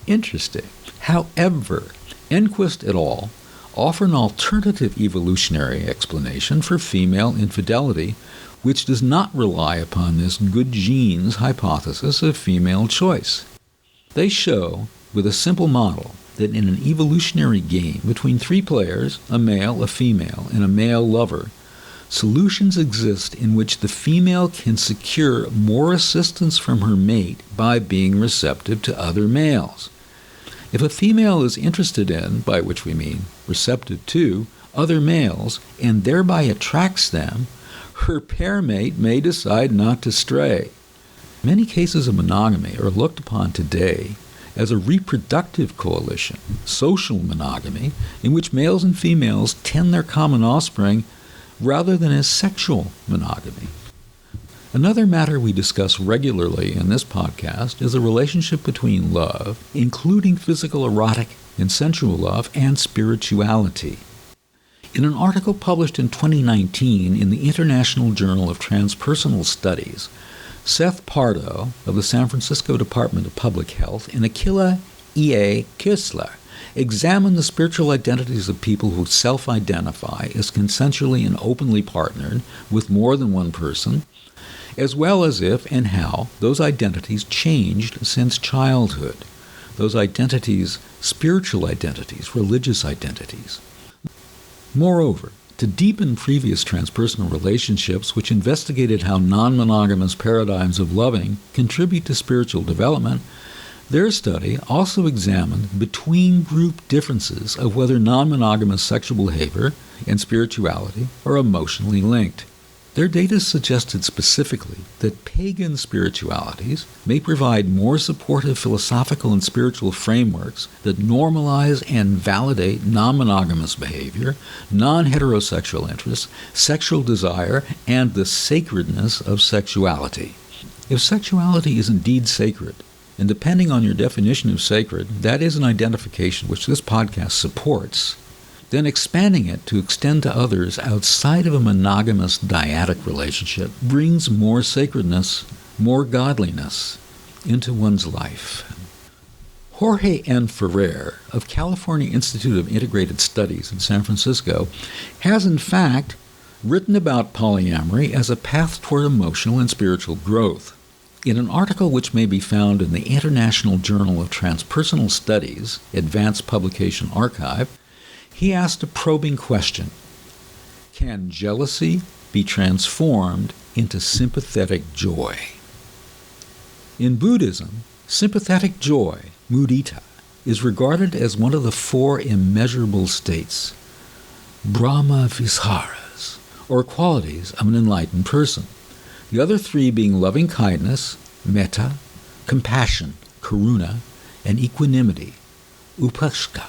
Interesting. However, Enquist et al. Offer an alternative evolutionary explanation for female infidelity, which does not rely upon this good genes hypothesis of female choice. They show, with a simple model, that in an evolutionary game between three players, a male, a female, and a male lover, solutions exist in which the female can secure more assistance from her mate by being receptive to other males. If a female is interested in, by which we mean receptive to, other males, and thereby attracts them, her pair mate may decide not to stray. Many cases of monogamy are looked upon today as a reproductive coalition, social monogamy, in which males and females tend their common offspring rather than as sexual monogamy. Another matter we discuss regularly in this podcast is the relationship between love, including physical, erotic, and sensual love, and spirituality. In an article published in 2019 in the International Journal of Transpersonal Studies, Seth Pardo of the San Francisco Department of Public Health and Akila E.A. Kissler examine the spiritual identities of people who self-identify as consensually and openly partnered with more than one person, as well as if and how those identities changed since childhood. Those identities, spiritual identities, religious identities. Moreover, to deepen previous transpersonal relationships which investigated how non-monogamous paradigms of loving contribute to spiritual development, their study also examined between-group differences of whether non-monogamous sexual behavior and spirituality are emotionally linked. Their data suggested specifically that pagan spiritualities may provide more supportive philosophical and spiritual frameworks that normalize and validate non-monogamous behavior, non-heterosexual interests, sexual desire, and the sacredness of sexuality. If sexuality is indeed sacred, and depending on your definition of sacred, that is an identification which this podcast supports, then expanding it to extend to others outside of a monogamous dyadic relationship brings more sacredness, more godliness into one's life. Jorge N. Ferrer of California Institute of Integrated Studies in San Francisco has in fact written about polyamory as a path toward emotional and spiritual growth. In an article which may be found in the International Journal of Transpersonal Studies, Advanced Publication Archive, he asked a probing question: can jealousy be transformed into sympathetic joy? In Buddhism, sympathetic joy, mudita, is regarded as one of the four immeasurable states, Brahma Viharas, or qualities of an enlightened person. The other three being loving kindness, metta, compassion, karuna, and equanimity, upekkha.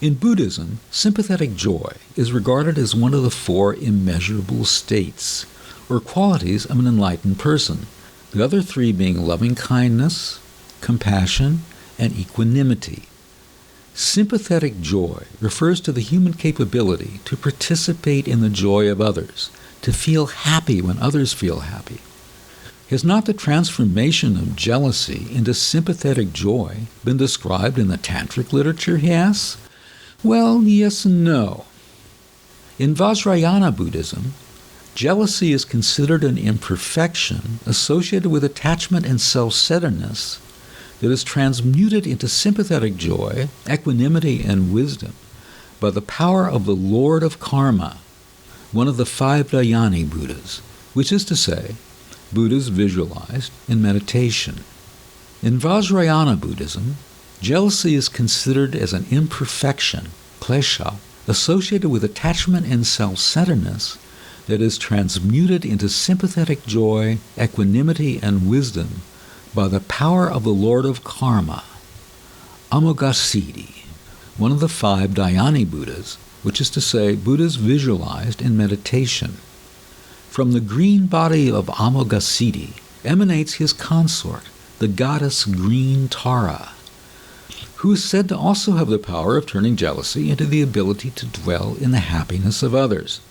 In Buddhism, sympathetic joy is regarded as one of the four immeasurable states, or qualities of an enlightened person, the other three being loving kindness, compassion, and equanimity. Sympathetic joy refers to the human capability to participate in the joy of others, to feel happy when others feel happy. Has not the transformation of jealousy into sympathetic joy been described in the tantric literature, he asks? Well, yes and no. In Vajrayana Buddhism, jealousy is considered an imperfection associated with attachment and self-centeredness that is transmuted into sympathetic joy, equanimity, and wisdom by the power of the Lord of Karma, one of the five Dhyani Buddhas, which is to say, Buddhas visualized in meditation. In Vajrayana Buddhism, jealousy is considered as an imperfection, klesha, associated with attachment and self-centeredness that is transmuted into sympathetic joy, equanimity, and wisdom by the power of the Lord of Karma, Amoghasiddhi, one of the 5 Dhyani Buddhas, which is to say Buddhas visualized in meditation. From the green body of Amoghasiddhi emanates his consort, the goddess Green Tara, who is said to also have the power of turning jealousy into the ability to dwell in the happiness of others.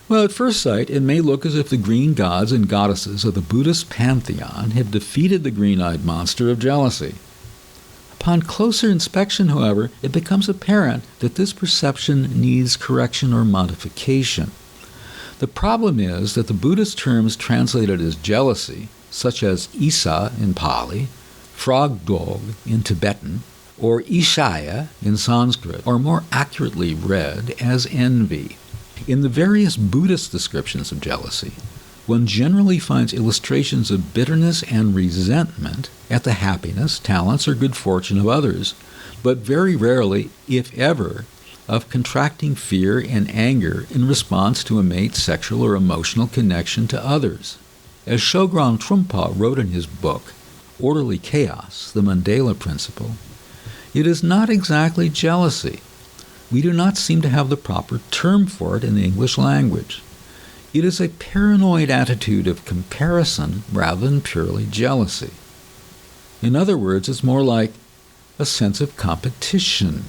Well, at first sight, it may look as if the green gods and goddesses of the Buddhist pantheon have defeated the green-eyed monster of jealousy. Upon closer inspection, however, it becomes apparent that this perception needs correction or modification. The problem is that the Buddhist terms translated as jealousy, such as Isa in Pali, frog dog in Tibetan, or Ishaya in Sanskrit, are more accurately read as envy. In the various Buddhist descriptions of jealousy, one generally finds illustrations of bitterness and resentment at the happiness, talents, or good fortune of others, but very rarely, if ever, of contracting fear and anger in response to a mate's sexual or emotional connection to others. As Shogron Trungpa wrote in his book, Orderly Chaos, the Mandela Principle, it is not exactly jealousy. We do not seem to have the proper term for it in the English language. It is a paranoid attitude of comparison rather than purely jealousy. In other words, it's more like a sense of competition.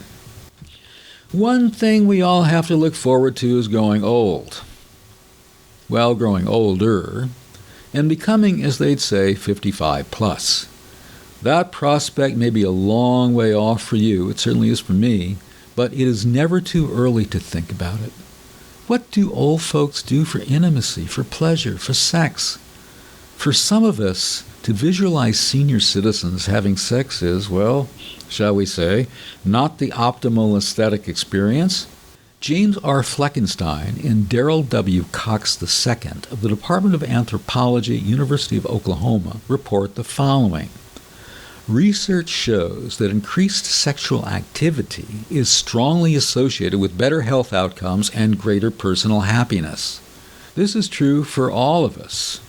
One thing we all have to look forward to is growing old. Well, growing older, and becoming, as they'd say, 55 plus. That prospect may be a long way off for you, it certainly is for me, but it is never too early to think about it. What do old folks do for intimacy, for pleasure, for sex? For some of us, to visualize senior citizens having sex is, well, shall we say, not the optimal aesthetic experience. James R. Fleckenstein and Darrell W. Cox II of the Department of Anthropology, University of Oklahoma, report the following. Research shows that increased sexual activity is strongly associated with better health outcomes and greater personal happiness. This is true for all of us.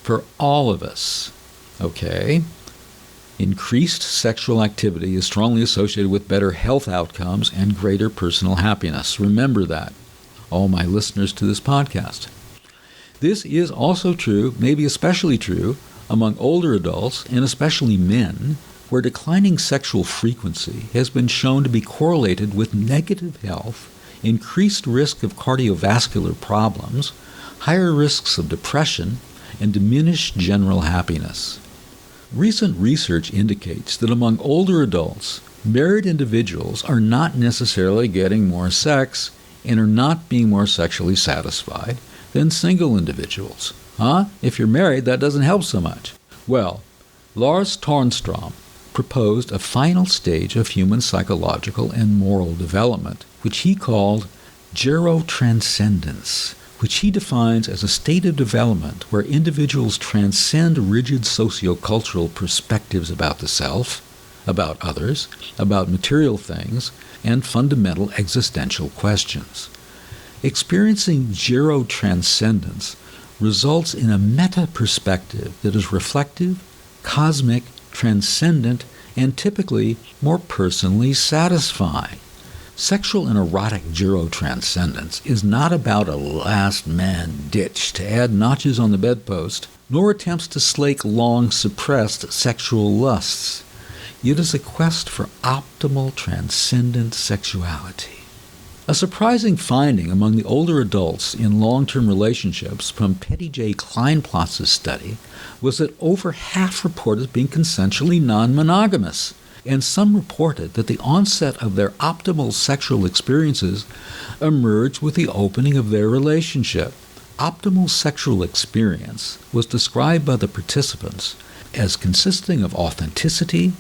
For all of us. Okay? Increased sexual activity is strongly associated with better health outcomes and greater personal happiness. Remember that, all my listeners to this podcast. This is also true, maybe especially true, among older adults, and especially men, where declining sexual frequency has been shown to be correlated with negative health, increased risk of cardiovascular problems, higher risks of depression, and diminished general happiness. Recent research indicates that among older adults, married individuals are not necessarily getting more sex and are not being more sexually satisfied than single individuals. If you're married, that doesn't help so much. Well, Lars Tornstrom proposed a final stage of human psychological and moral development, which he called gerotranscendence, which he defines as a state of development where individuals transcend rigid sociocultural perspectives about the self, about others, about material things, and fundamental existential questions. Experiencing gerotranscendence results in a meta-perspective that is reflective, cosmic, transcendent, and typically more personally satisfying. Sexual and erotic gerotranscendence is not about a last man ditch to add notches on the bedpost, nor attempts to slake long suppressed sexual lusts. It is a quest for optimal transcendent sexuality. A surprising finding among the older adults in long-term relationships from Petty J. Kleinplatz's study was that over half reported being consensually non-monogamous, and some reported that the onset of their optimal sexual experiences emerged with the opening of their relationship. Optimal sexual experience was described by the participants as consisting of authenticity,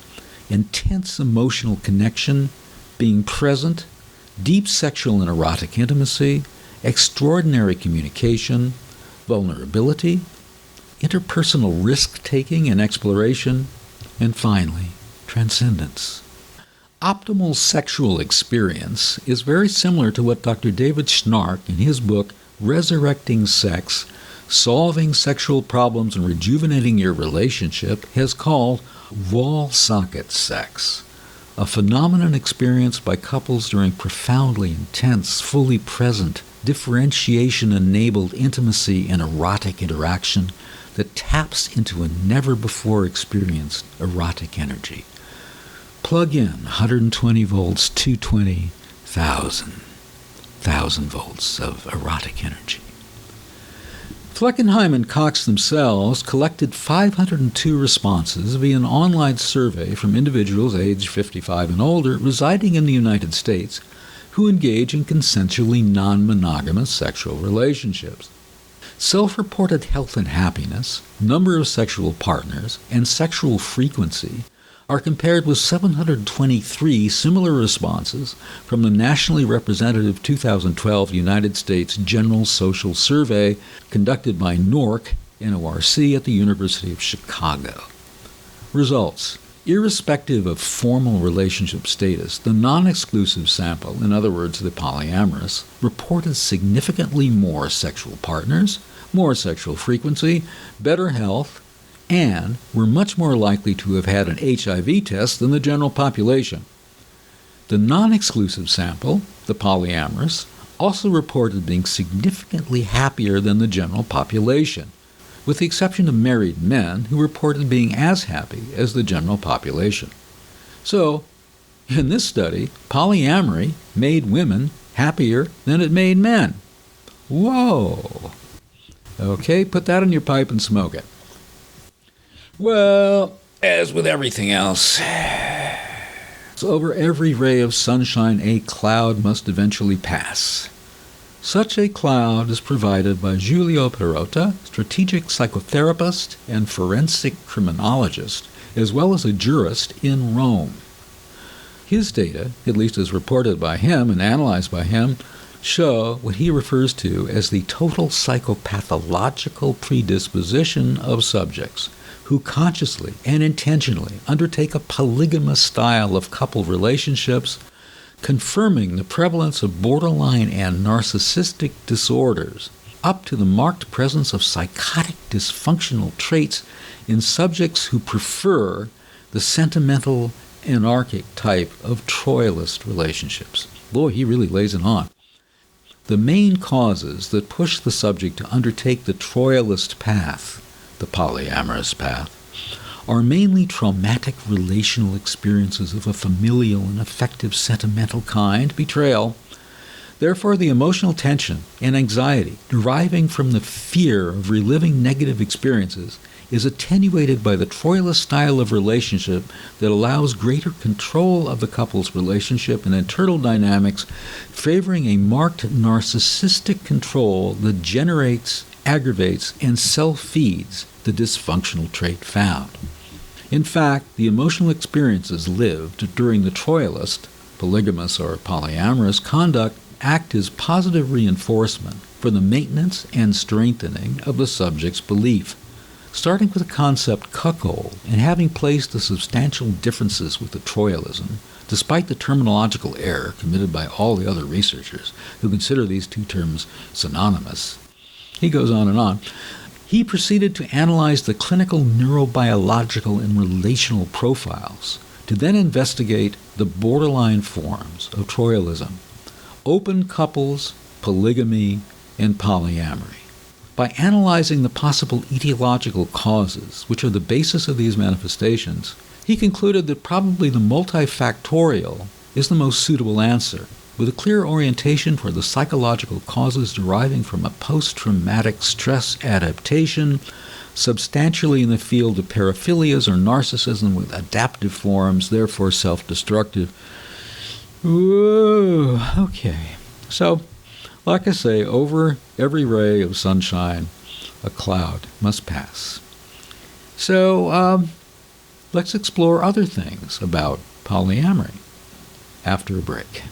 intense emotional connection, being present, deep sexual and erotic intimacy, extraordinary communication, vulnerability, interpersonal risk-taking and exploration, and finally, transcendence. Optimal sexual experience is very similar to what Dr. David Schnarch in his book resurrecting sex, solving sexual problems, and rejuvenating your relationship has called wall socket sex, a phenomenon experienced by couples during profoundly intense, fully present, differentiation-enabled intimacy and erotic interaction that taps into a never-before-experienced erotic energy. Plug in 120 volts, 220, 1,000 volts of erotic energy. Fleckenheim and Cox themselves collected 502 responses via an online survey from individuals aged 55 and older residing in the United States who engage in consensually non-monogamous sexual relationships. Self-reported health and happiness, number of sexual partners, and sexual frequency are compared with 723 similar responses from the nationally representative 2012 United States General Social Survey conducted by NORC, N-O-R-C, at the University of Chicago. Results. Irrespective of formal relationship status, the non-exclusive sample, in other words, the polyamorous, reported significantly more sexual partners, more sexual frequency, better health, and were much more likely to have had an HIV test than the general population. The non-exclusive sample, the polyamorous, also reported being significantly happier than the general population, with the exception of married men who reported being as happy as the general population. So, in this study, polyamory made women happier than it made men. Whoa! Okay, put that in your pipe and smoke it. Well, as with everything else, over every ray of sunshine a cloud must eventually pass. Such a cloud is provided by Giulio Perotta, strategic psychotherapist and forensic criminologist, as well as a jurist in Rome. His data, at least as reported by him and analyzed by him, show what he refers to as the total psychopathological predisposition of subjects who consciously and intentionally undertake a polygamous style of couple relationships, confirming the prevalence of borderline and narcissistic disorders, up to the marked presence of psychotic dysfunctional traits in subjects who prefer the sentimental, anarchic type of Troilist relationships. Boy, he really lays it on. The main causes that push the subject to undertake the Troilist path, the polyamorous path, are mainly traumatic relational experiences of a familial and affective sentimental kind, betrayal. Therefore, the emotional tension and anxiety deriving from the fear of reliving negative experiences is attenuated by the Troilist style of relationship that allows greater control of the couple's relationship and internal dynamics, favoring a marked narcissistic control that generates, aggravates, and self-feeds the dysfunctional trait found. In fact, the emotional experiences lived during the Troilist, polygamous or polyamorous conduct act as positive reinforcement for the maintenance and strengthening of the subject's belief. Starting with the concept cuckold and having placed the substantial differences with the Troilism, despite the terminological error committed by all the other researchers who consider these two terms synonymous, he goes on and on. He proceeded to analyze the clinical neurobiological and relational profiles to then investigate the borderline forms of Troilism, open couples, polygamy, and polyamory. By analyzing the possible etiological causes, which are the basis of these manifestations, he concluded that probably the multifactorial is the most suitable answer, with a clear orientation for the psychological causes deriving from a post-traumatic stress adaptation, substantially in the field of paraphilias or narcissism with adaptive forms, therefore self-destructive. Whoa, okay. So, like I say, over every ray of sunshine, a cloud must pass. So, let's explore other things about polyamory after a break.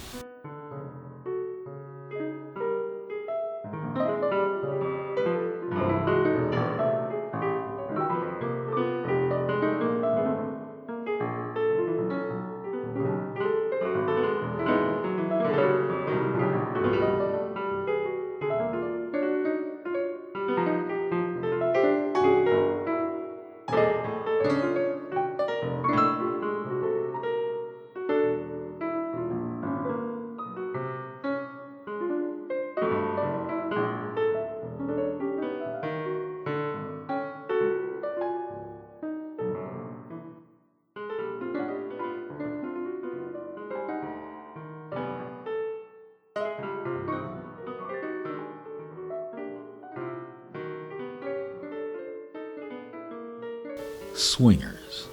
Swingers.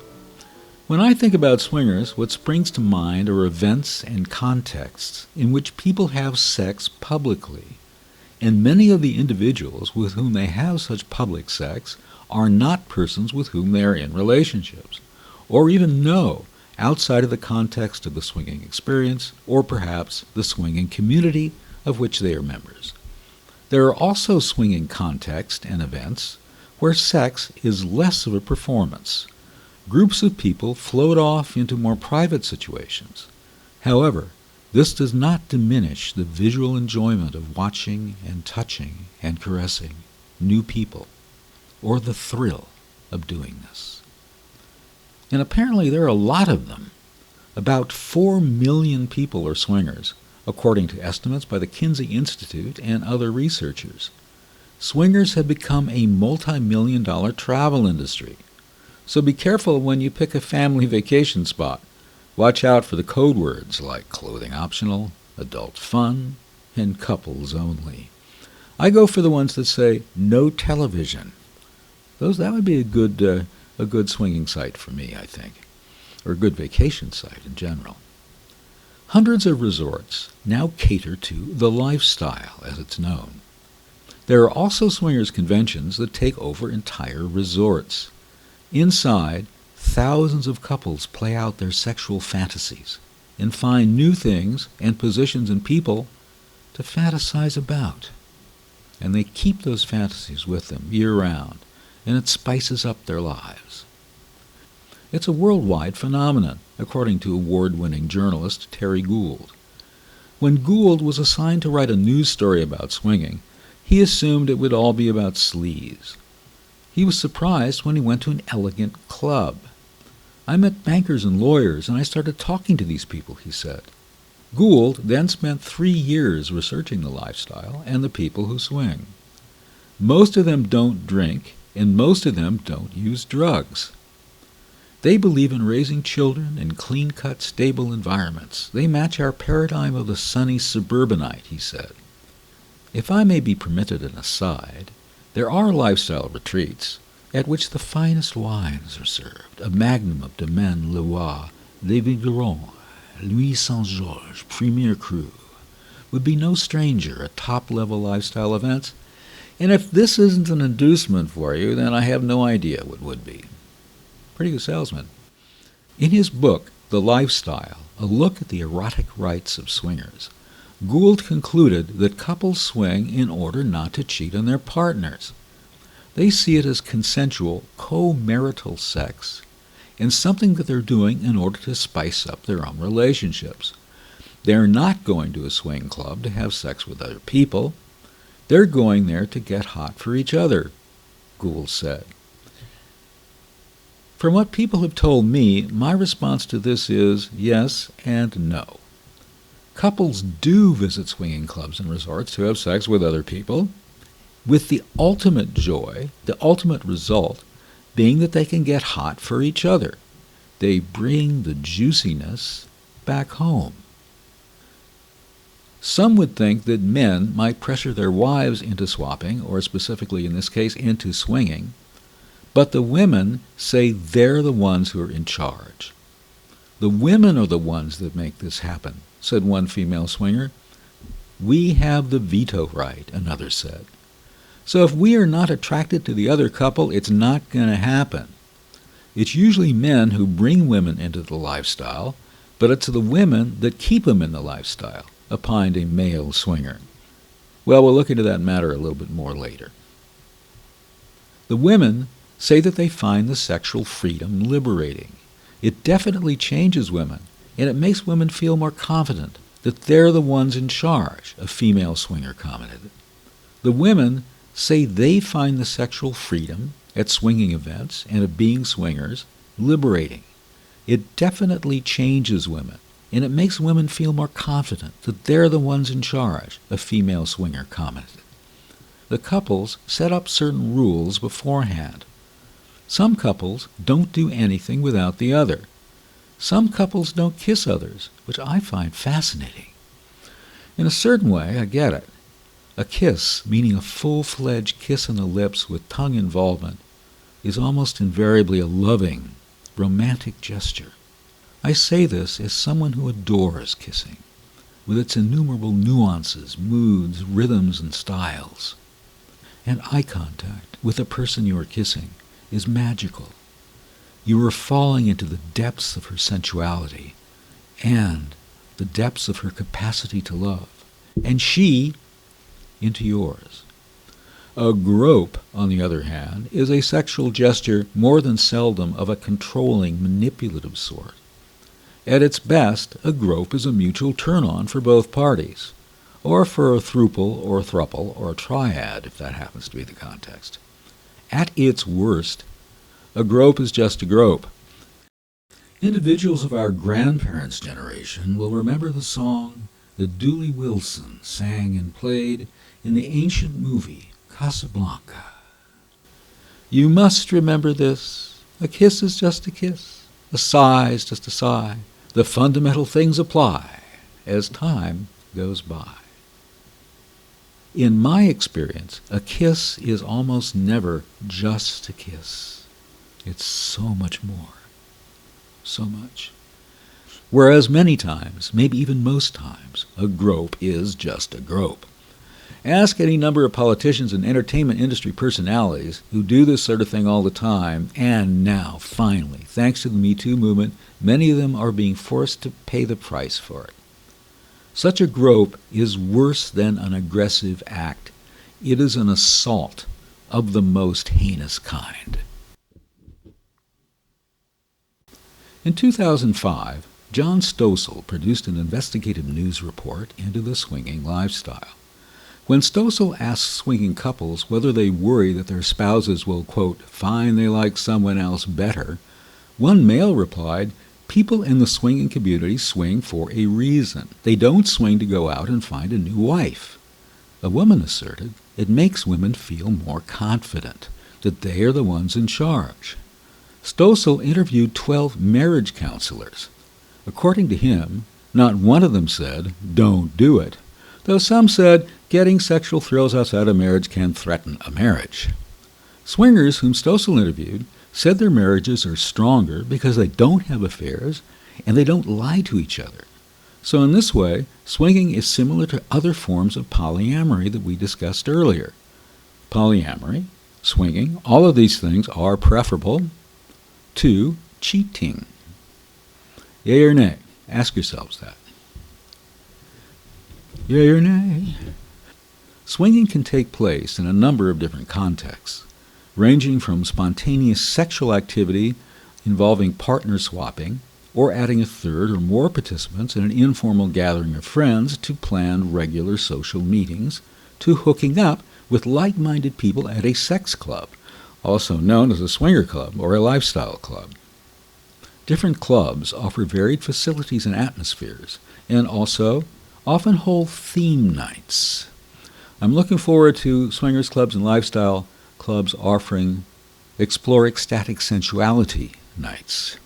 When I think about swingers, what springs to mind are events and contexts in which people have sex publicly, and many of the individuals with whom they have such public sex are not persons with whom they are in relationships, or even know outside of the context of the swinging experience, or perhaps the swinging community of which they are members. There are also swinging contexts and events where sex is less of a performance. Groups of people float off into more private situations. However, this does not diminish the visual enjoyment of watching and touching and caressing new people, or the thrill of doing this. And apparently there are a lot of them. About 4 million people are swingers, according to estimates by the Kinsey Institute and other researchers. Swingers have become a multi-million-dollar travel industry. So be careful when you pick a family vacation spot. Watch out for the code words like clothing optional, adult fun, and couples only. I go for the ones that say no television. That would be a good swinging site for me, I think, or a good vacation site in general. Hundreds of resorts now cater to the lifestyle, as it's known. There are also swingers conventions that take over entire resorts. Inside, thousands of couples play out their sexual fantasies and find new things and positions and people to fantasize about. And they keep those fantasies with them year-round, and it spices up their lives. It's a worldwide phenomenon, according to award-winning journalist Terry Gould. When Gould was assigned to write a news story about swinging, he assumed it would all be about sleaze. He was surprised when he went to an elegant club. I met bankers and lawyers, and I started talking to these people, he said. Gould then spent 3 years researching the lifestyle and the people who swing. Most of them don't drink, and most of them don't use drugs. They believe in raising children in clean-cut, stable environments. They match our paradigm of the sunny suburbanite, he said. If I may be permitted an aside, there are lifestyle retreats at which the finest wines are served, a magnum of Domaine Leroy, Les Vignerons, Louis Saint-Georges, Premier Cru, would be no stranger at top-level lifestyle events, and if this isn't an inducement for you, then I have no idea what would be. Pretty good salesman. In his book, The Lifestyle, A Look at the Erotic Rights of Swingers, Gould concluded that couples swing in order not to cheat on their partners. They see it as consensual, co-marital sex, and something that they're doing in order to spice up their own relationships. They're not going to a swing club to have sex with other people. They're going there to get hot for each other, Gould said. From what people have told me, my response to this is yes and no. Couples do visit swinging clubs and resorts to have sex with other people, with the ultimate joy, the ultimate result, being that they can get hot for each other. They bring the juiciness back home. Some would think that men might pressure their wives into swapping, or specifically in this case, into swinging, but the women say they're the ones who are in charge. The women are the ones that make this happen, said one female swinger. We have the veto right, another said. So if we are not attracted to the other couple, it's not going to happen. It's usually men who bring women into the lifestyle, but it's the women that keep them in the lifestyle, opined a male swinger. Well, we'll look into that matter a little bit more later. The women say that they find the sexual freedom liberating. It definitely changes women, and it makes women feel more confident that they're the ones in charge, a female swinger commented. The women say they find the sexual freedom at swinging events and of being swingers liberating. It definitely changes women, and it makes women feel more confident that they're the ones in charge, a female swinger commented. The couples set up certain rules beforehand. Some couples don't do anything without the other. Some couples don't kiss others, which I find fascinating. In a certain way, I get it. A kiss, meaning a full-fledged kiss on the lips with tongue involvement, is almost invariably a loving, romantic gesture. I say this as someone who adores kissing, with its innumerable nuances, moods, rhythms, and styles. And eye contact with the person you are kissing is magical. You are falling into the depths of her sensuality and the depths of her capacity to love, and she into yours. A grope, on the other hand, is a sexual gesture more than seldom of a controlling, manipulative sort. At its best, a grope is a mutual turn-on for both parties, or for a throuple or a thruple or a triad, if that happens to be the context. At its worst, a grope is just a grope. Individuals of our grandparents' generation will remember the song that Dooley Wilson sang and played in the ancient movie Casablanca. You must remember this. A kiss is just a kiss. A sigh is just a sigh. The fundamental things apply as time goes by. In my experience, a kiss is almost never just a kiss. It's so much more. So much. Whereas many times, maybe even most times, a grope is just a grope. Ask any number of politicians and entertainment industry personalities who do this sort of thing all the time, and now, finally, thanks to the Me Too movement, many of them are being forced to pay the price for it. Such a grope is worse than an aggressive act. It is an assault of the most heinous kind. In 2005, John Stossel produced an investigative news report into the swinging lifestyle. When Stossel asks swinging couples whether they worry that their spouses will, quote, find they like someone else better, one male replied, people in the swinging community swing for a reason. They don't swing to go out and find a new wife. A woman asserted it makes women feel more confident, that they are the ones in charge. Stossel interviewed 12 marriage counselors. According to him, not one of them said, don't do it, though some said getting sexual thrills outside of marriage can threaten a marriage. Swingers whom Stossel interviewed said their marriages are stronger because they don't have affairs and they don't lie to each other. So in this way, swinging is similar to other forms of polyamory that we discussed earlier. Polyamory, swinging, all of these things are preferable to cheating. Yea or nay? Ask yourselves that. Yea or nay? Swinging can take place in a number of different contexts, ranging from spontaneous sexual activity involving partner swapping or adding a third or more participants in an informal gathering of friends to planned regular social meetings, to hooking up with like-minded people at a sex club, also known as a swinger club or a lifestyle club. Different clubs offer varied facilities and atmospheres, and also often hold theme nights. I'm looking forward to swingers clubs and lifestyle clubs offering Explore Ecstatic Sensuality nights.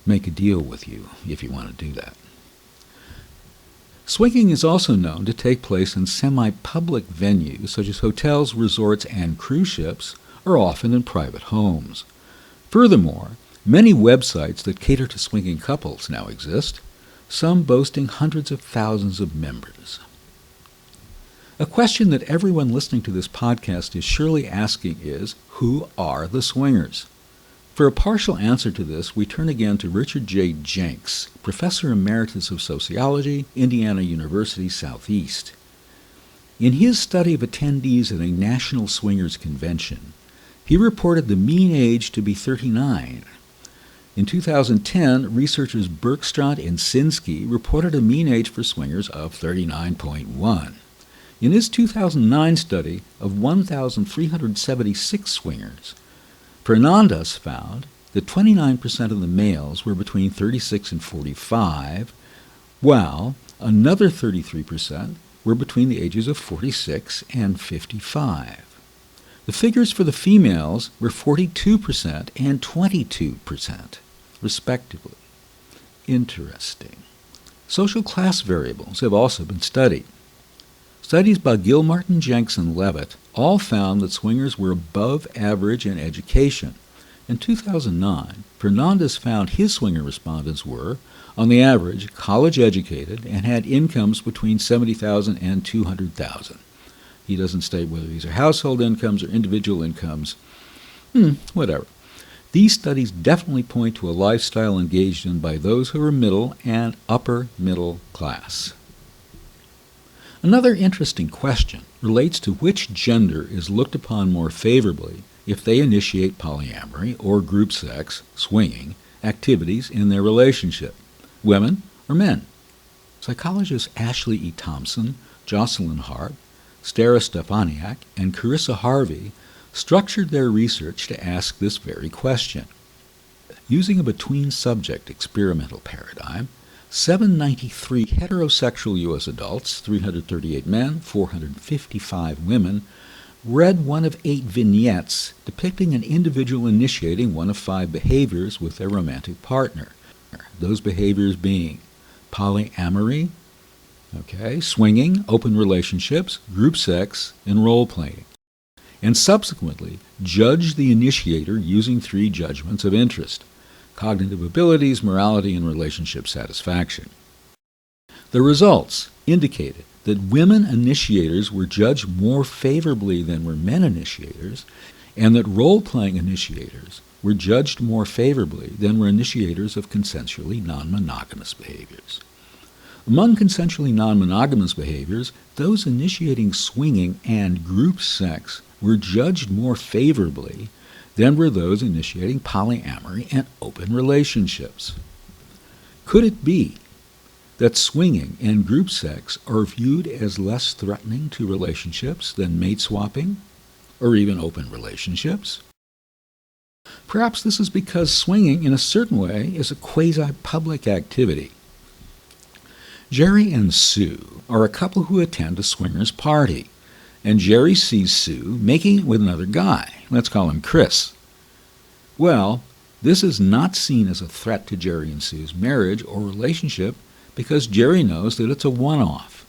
Make a deal with you if you want to do that. Swinging is also known to take place in semi-public venues such as hotels, resorts, and cruise ships, or often in private homes. Furthermore, many websites that cater to swinging couples now exist, some boasting hundreds of thousands of members. A question that everyone listening to this podcast is surely asking is, who are the swingers? For a partial answer to this, we turn again to Richard J. Jenks, Professor Emeritus of Sociology, Indiana University Southeast. In his study of attendees at a National Swingers Convention, he reported the mean age to be 39. In 2010, researchers Bergstrand and Sinsky reported a mean age for swingers of 39.1. In his 2009 study of 1,376 swingers, Fernandez found that 29% of the males were between 36 and 45, while another 33% were between the ages of 46 and 55. The figures for the females were 42% and 22%, respectively. Interesting. Social class variables have also been studied. Studies by Gilmartin, Jenks, and Levitt all found that swingers were above average in education. In 2009, Fernandez found his swinger respondents were, on the average, college-educated and had incomes between $70,000 and $200,000. He doesn't state whether these are household incomes or individual incomes. Whatever. These studies definitely point to a lifestyle engaged in by those who are middle and upper middle class. Another interesting question relates to which gender is looked upon more favorably if they initiate polyamory or group sex, swinging, activities in their relationship, women or men. Psychologists Ashley E. Thompson, Jocelyn Hart, Stara Stefaniak, and Carissa Harvey structured their research to ask this very question. Using a between-subject experimental paradigm, 793 heterosexual U.S. adults, 338 men, 455 women, read one of 8 vignettes depicting an individual initiating one of 5 behaviors with their romantic partner. Those behaviors being polyamory, swinging, open relationships, group sex, and role-playing, and subsequently judge the initiator using 3 judgments of interest: cognitive abilities, morality, and relationship satisfaction. The results indicated that women initiators were judged more favorably than were men initiators, and that role-playing initiators were judged more favorably than were initiators of consensually non-monogamous behaviors. Among consensually non-monogamous behaviors, those initiating swinging and group sex were judged more favorably than were those initiating polyamory and open relationships. Could it be that swinging and group sex are viewed as less threatening to relationships than mate swapping or even open relationships? Perhaps this is because swinging, in a certain way, is a quasi-public activity. Jerry and Sue are a couple who attend a swingers party, and Jerry sees Sue making it with another guy. Let's call him Chris. Well, this is not seen as a threat to Jerry and Sue's marriage or relationship because Jerry knows that it's a one-off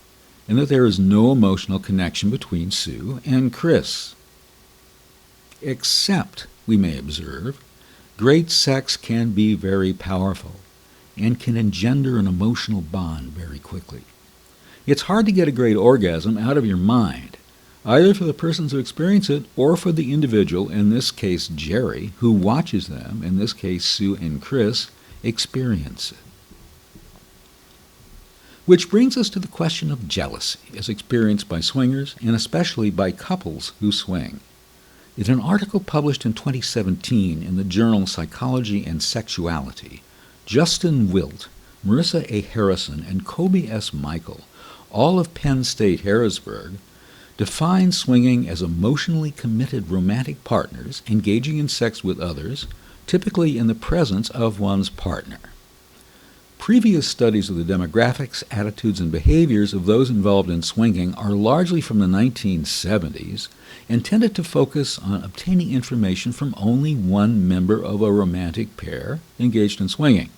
and that there is no emotional connection between Sue and Chris. Except, we may observe, great sex can be very powerful and can engender an emotional bond very quickly. It's hard to get a great orgasm out of your mind, either for the persons who experience it or for the individual, in this case Jerry, who watches them, in this case Sue and Chris, experience it. Which brings us to the question of jealousy as experienced by swingers and especially by couples who swing. In an article published in 2017 in the journal Psychology and Sexuality, Justin Wilt, Marissa A. Harrison, and Kobe S. Michael, all of Penn State Harrisburg, define swinging as emotionally committed romantic partners engaging in sex with others, typically in the presence of one's partner. Previous studies of the demographics, attitudes, and behaviors of those involved in swinging are largely from the 1970s and tended to focus on obtaining information from only one member of a romantic pair engaged in swinging.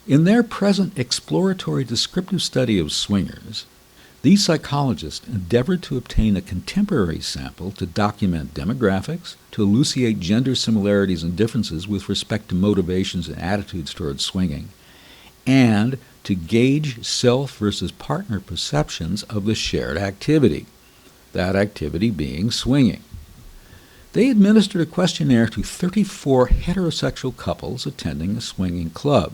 In their present exploratory descriptive study of swingers, these psychologists endeavored to obtain a contemporary sample to document demographics, to elucidate gender similarities and differences with respect to motivations and attitudes towards swinging, and to gauge self versus partner perceptions of the shared activity, that activity being swinging. They administered a questionnaire to 34 heterosexual couples attending a swinging club.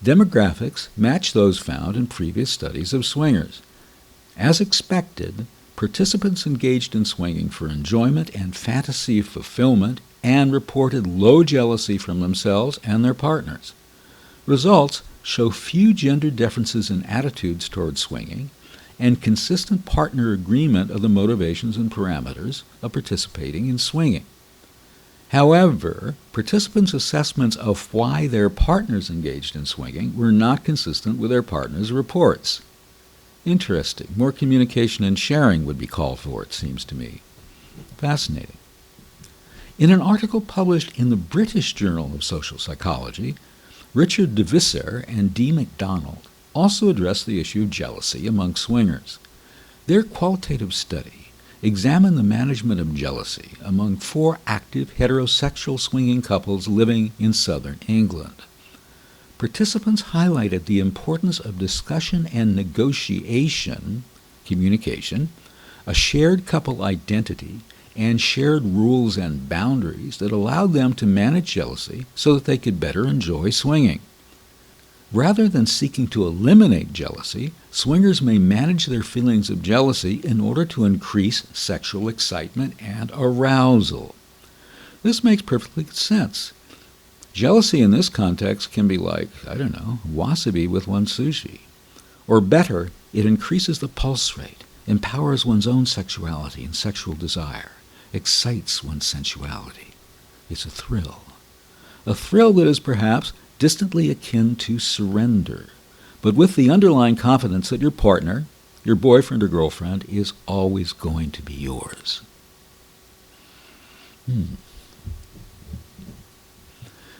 Demographics match those found in previous studies of swingers. As expected, participants engaged in swinging for enjoyment and fantasy fulfillment and reported low jealousy from themselves and their partners. Results show few gender differences in attitudes toward swinging and consistent partner agreement of the motivations and parameters of participating in swinging. However, participants' assessments of why their partners engaged in swinging were not consistent with their partners' reports. Interesting. More communication and sharing would be called for, it seems to me. Fascinating. In an article published in the British Journal of Social Psychology, Richard de Visser and D. MacDonald also addressed the issue of jealousy among swingers. Their qualitative study examined the management of jealousy among 4 active heterosexual swinging couples living in southern England. Participants highlighted the importance of discussion and negotiation, communication, a shared couple identity, and shared rules and boundaries that allowed them to manage jealousy so that they could better enjoy swinging. Rather than seeking to eliminate jealousy, swingers may manage their feelings of jealousy in order to increase sexual excitement and arousal. This makes perfectly good sense. Jealousy in this context can be like, wasabi with one's sushi. Or better, it increases the pulse rate, empowers one's own sexuality and sexual desire, excites one's sensuality. It's a thrill. A thrill that is perhaps distantly akin to surrender, but with the underlying confidence that your partner, your boyfriend or girlfriend, is always going to be yours.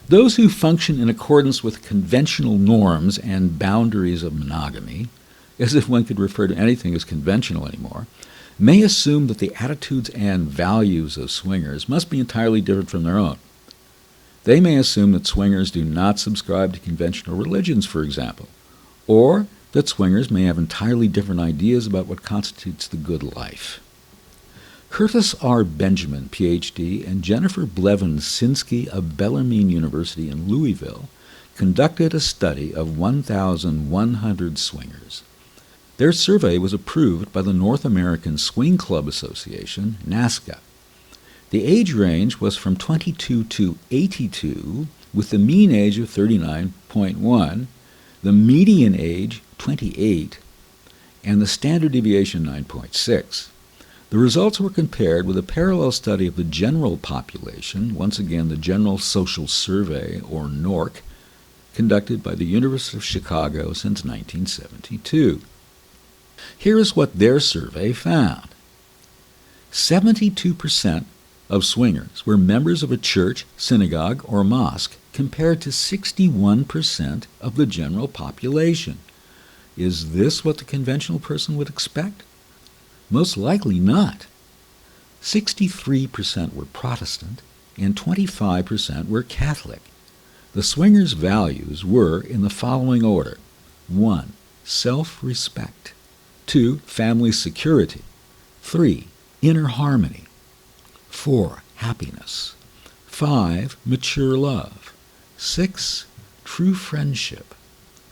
Those who function in accordance with conventional norms and boundaries of monogamy, as if one could refer to anything as conventional anymore, may assume that the attitudes and values of swingers must be entirely different from their own. They may assume that swingers do not subscribe to conventional religions, for example, or that swingers may have entirely different ideas about what constitutes the good life. Curtis R. Benjamin, Ph.D., and Jennifer Blevins-Sinsky of Bellarmine University in Louisville conducted a study of 1,100 swingers. Their survey was approved by the North American Swing Club Association, NASCA. The age range was from 22 to 82, with the mean age of 39.1, the median age 28, and the standard deviation 9.6. The results were compared with a parallel study of the general population, once again the General Social Survey, or NORC, conducted by the University of Chicago since 1972. Here is what their survey found. 72% of swingers were members of a church, synagogue, or mosque, compared to 61% of the general population. Is this what the conventional person would expect? Most likely not. 63% were Protestant and 25% were Catholic. The swingers' values were in the following order. 1. Self-respect. 2. Family security. 3. Inner harmony. 4. Happiness. 5. Mature love. 6. True friendship.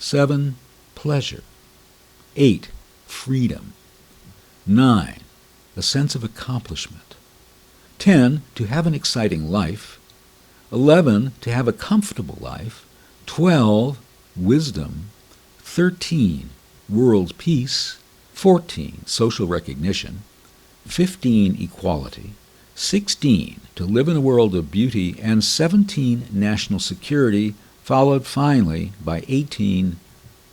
7. Pleasure. 8. Freedom. 9. A sense of accomplishment. 10. To have an exciting life. 11. To have a comfortable life. 12. Wisdom. 13. World peace. 14. Social recognition. 15. Equality. 16. To live in a world of beauty. And 17. National security, followed finally by 18.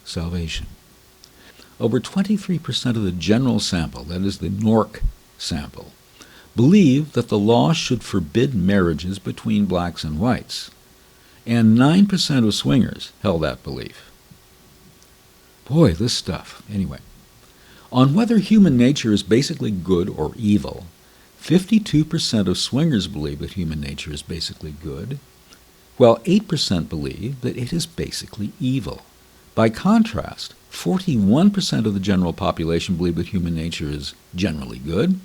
Salvation. Over 23% of the general sample, that is the NORC sample, believe that the law should forbid marriages between blacks and whites, and 9% of swingers held that belief. Boy, this stuff. Anyway, on whether human nature is basically good or evil, 52% of swingers believe that human nature is basically good, while 8% believe that it is basically evil. By contrast, 41% of the general population believe that human nature is generally good,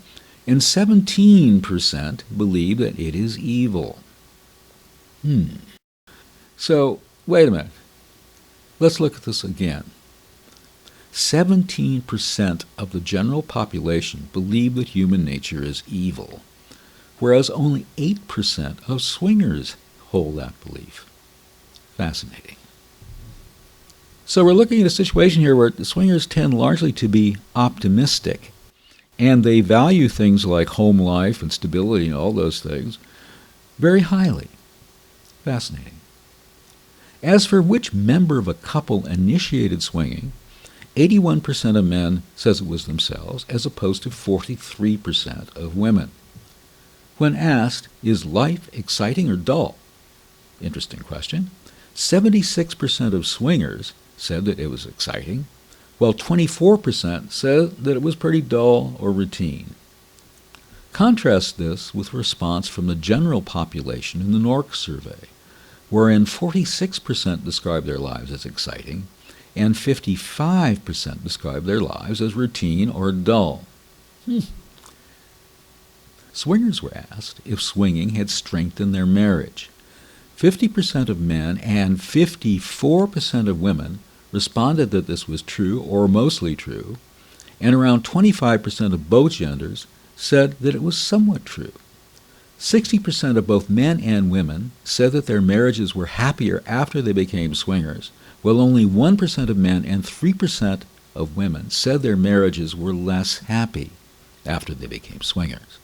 and 17% believe that it is evil. So, wait a minute. Let's look at this again. 17% of the general population believe that human nature is evil, whereas only 8% of swingers hold that belief. Fascinating. So we're looking at a situation here where the swingers tend largely to be optimistic, and they value things like home life and stability and all those things very highly. Fascinating. As for which member of a couple initiated swinging, 81% of men says it was themselves, as opposed to 43% of women. When asked, is life exciting or dull? Interesting question. 76% of swingers said that it was exciting, while 24% said that it was pretty dull or routine. Contrast this with response from the general population in the NORC survey, wherein 46% described their lives as exciting and 55% described their lives as routine or dull. Swingers were asked if swinging had strengthened their marriage. 50% of men and 54% of women responded that this was true or mostly true, and around 25% of both genders said that it was somewhat true. 60% of both men and women said that their marriages were happier after they became swingers, while only 1% of men and 3% of women said their marriages were less happy after they became swingers.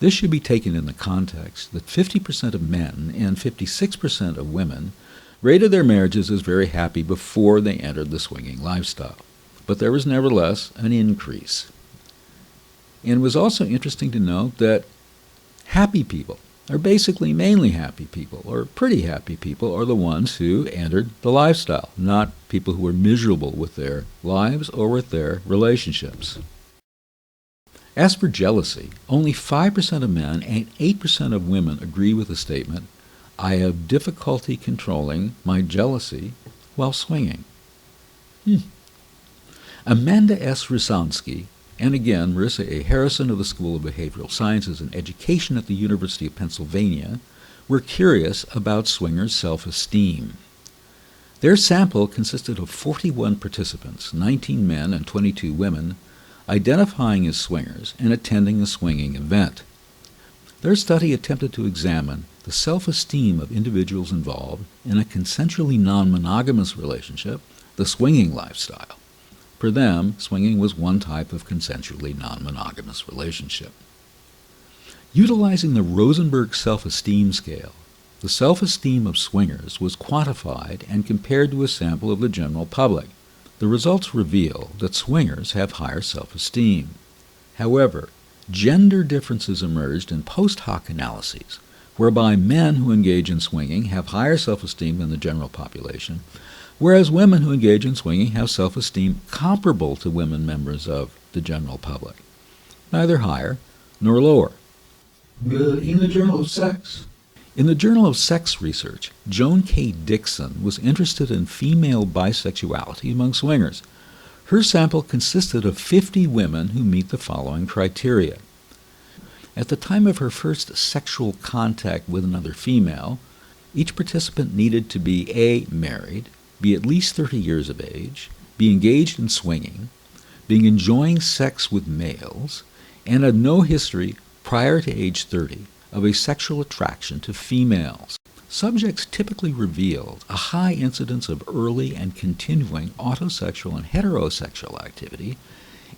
This should be taken in the context that 50% of men and 56% of women rated their marriages as very happy before they entered the swinging lifestyle, but there was nevertheless an increase. And it was also interesting to note that happy people, or basically mainly happy people, or pretty happy people, are the ones who entered the lifestyle, not people who were miserable with their lives or with their relationships. As for jealousy, only 5% of men and 8% of women agree with the statement, "I have difficulty controlling my jealousy while swinging." Amanda S. Rysansky and again Marissa A. Harrison of the School of Behavioral Sciences and Education at the University of Pennsylvania were curious about swingers' self-esteem. Their sample consisted of 41 participants, 19 men and 22 women, identifying as swingers and attending a swinging event. Their study attempted to examine the self-esteem of individuals involved in a consensually non-monogamous relationship, the swinging lifestyle. For them, swinging was one type of consensually non-monogamous relationship. Utilizing the Rosenberg self-esteem scale, the self-esteem of swingers was quantified and compared to a sample of the general public. The results reveal that swingers have higher self-esteem. However, gender differences emerged in post hoc analyses, whereby men who engage in swinging have higher self-esteem than the general population, whereas women who engage in swinging have self-esteem comparable to women members of the general public, neither higher nor lower. But in the Journal of Sex? In the Journal of Sex Research, Joan K. Dixon was interested in female bisexuality among swingers. Her sample consisted of 50 women who meet the following criteria. At the time of her first sexual contact with another female, each participant needed to be A, married, be at least 30 years of age, be engaged in swinging, being enjoying sex with males, and had no history prior to age 30 of a sexual attraction to females. Subjects typically revealed a high incidence of early and continuing autosexual and heterosexual activity,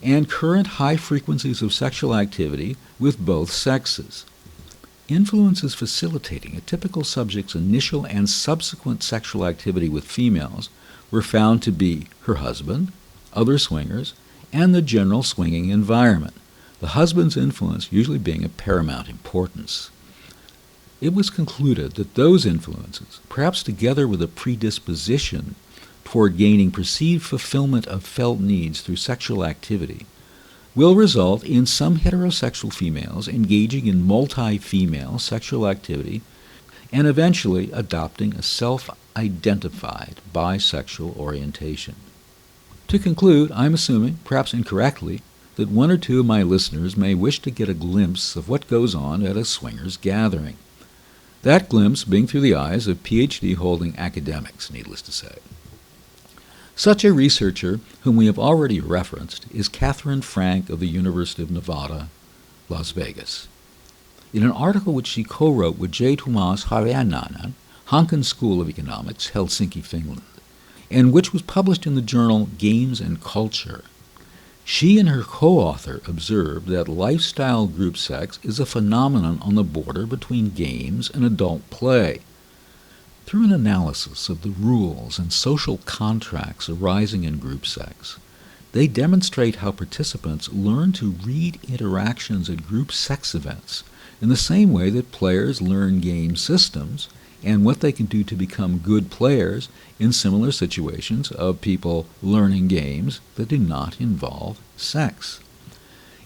and current high frequencies of sexual activity with both sexes. Influences facilitating a typical subject's initial and subsequent sexual activity with females were found to be her husband, other swingers, and the general swinging environment, the husband's influence usually being of paramount importance. It was concluded that those influences, perhaps together with a predisposition toward gaining perceived fulfillment of felt needs through sexual activity, will result in some heterosexual females engaging in multi-female sexual activity and eventually adopting a self-identified bisexual orientation. To conclude, I'm assuming, perhaps incorrectly, that one or two of my listeners may wish to get a glimpse of what goes on at a swingers gathering. That glimpse being through the eyes of PhD-holding academics, needless to say. Such a researcher, whom we have already referenced, is Catherine Frank of the University of Nevada, Las Vegas. In an article which she co-wrote with J. Tuomas Harjannainen, Hanken School of Economics, Helsinki, Finland, and which was published in the journal Games and Culture, she and her co-author observed that lifestyle group sex is a phenomenon on the border between games and adult play. Through an analysis of the rules and social contracts arising in group sex, they demonstrate how participants learn to read interactions at group sex events in the same way that players learn game systems and what they can do to become good players in similar situations of people learning games that do not involve sex.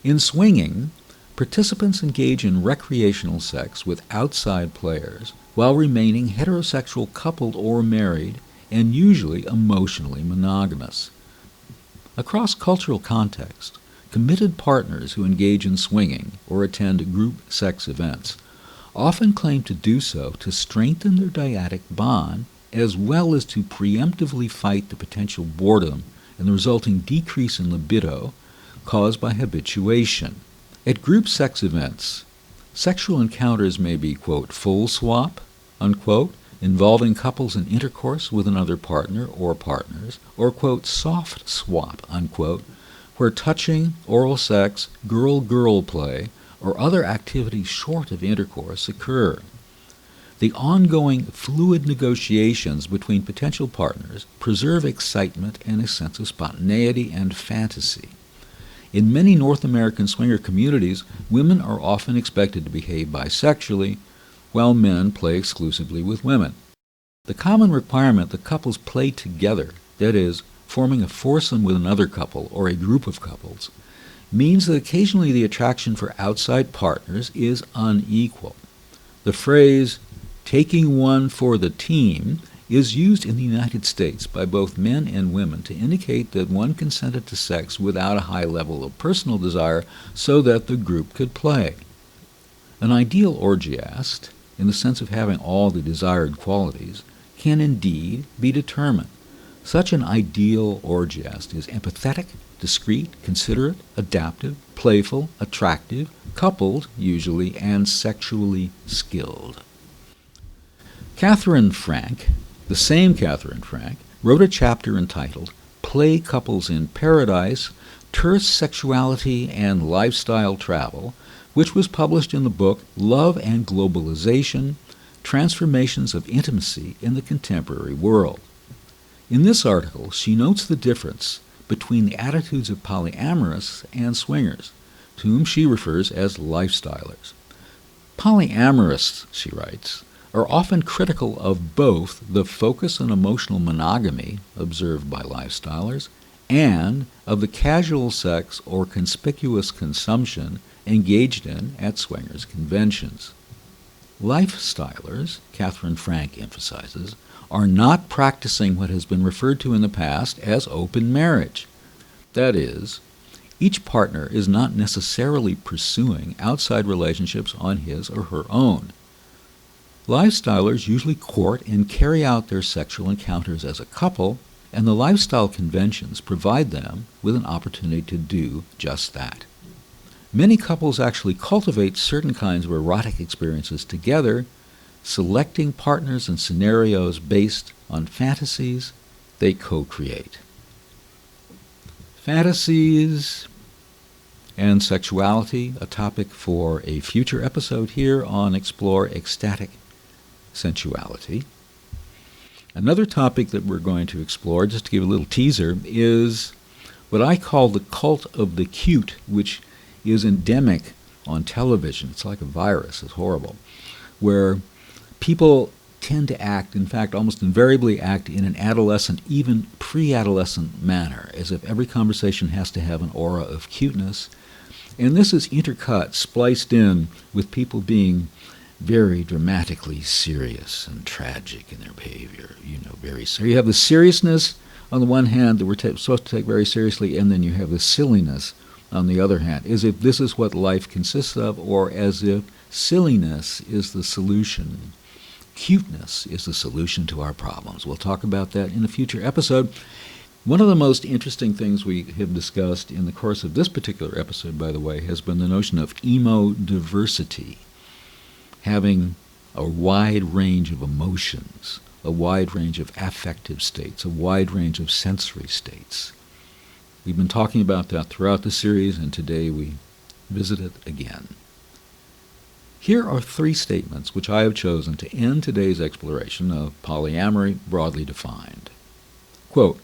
In swinging, participants engage in recreational sex with outside players while remaining heterosexual, coupled, or married, and usually emotionally monogamous. Across cultural context, committed partners who engage in swinging or attend group sex events often claim to do so to strengthen their dyadic bond as well as to preemptively fight the potential boredom and the resulting decrease in libido caused by habituation. At group sex events, sexual encounters may be, quote, full swap, unquote, involving couples in intercourse with another partner or partners, or, quote, soft swap, unquote, where touching, oral sex, girl-girl play, or other activities short of intercourse occur. The ongoing fluid negotiations between potential partners preserve excitement and a sense of spontaneity and fantasy. In many North American swinger communities, women are often expected to behave bisexually, while men play exclusively with women. The common requirement that couples play together, that is, forming a foursome with another couple or a group of couples, means that occasionally the attraction for outside partners is unequal. The phrase, taking one for the team, is used in the United States by both men and women to indicate that one consented to sex without a high level of personal desire so that the group could play. An ideal orgiast, in the sense of having all the desired qualities, can indeed be determined. Such an ideal orgiast is empathetic, discreet, considerate, adaptive, playful, attractive, coupled, usually, and sexually skilled. Catherine Frank, the same Catherine Frank, wrote a chapter entitled Play Couples in Paradise, Terse Sexuality and Lifestyle Travel, which was published in the book Love and Globalization, Transformations of Intimacy in the Contemporary World. In this article, she notes the difference between the attitudes of polyamorous and swingers, to whom she refers as lifestylers. Polyamorous, she writes, are often critical of both the focus on emotional monogamy observed by lifestylers and of the casual sex or conspicuous consumption engaged in at swingers' conventions. Lifestylers, Catherine Frank emphasizes, are not practicing what has been referred to in the past as open marriage. That is, each partner is not necessarily pursuing outside relationships on his or her own. Lifestylers usually court and carry out their sexual encounters as a couple, and the lifestyle conventions provide them with an opportunity to do just that. Many couples actually cultivate certain kinds of erotic experiences together, selecting partners and scenarios based on fantasies they co-create. Fantasies and sexuality, a topic for a future episode here on Explore Ecstatic Sensuality. Another topic that we're going to explore, just to give a little teaser, is what I call the cult of the cute, which is endemic on television. It's like a virus. It's horrible. Where people tend to act, in fact, almost invariably act in an adolescent, even pre-adolescent manner, as if every conversation has to have an aura of cuteness. And this is intercut, spliced in with people being very dramatically serious and tragic in their behavior, very serious. You have the seriousness on the one hand that we're supposed to take very seriously, and then you have the silliness on the other hand, as if this is what life consists of, or as if silliness is the solution. Cuteness is the solution to our problems. We'll talk about that in a future episode. One of the most interesting things we have discussed in the course of this particular episode, by the way, has been the notion of emodiversity. Having a wide range of emotions, a wide range of affective states, a wide range of sensory states. We've been talking about that throughout the series, and today we visit it again. Here are 3 statements which I have chosen to end today's exploration of polyamory broadly defined. Quote,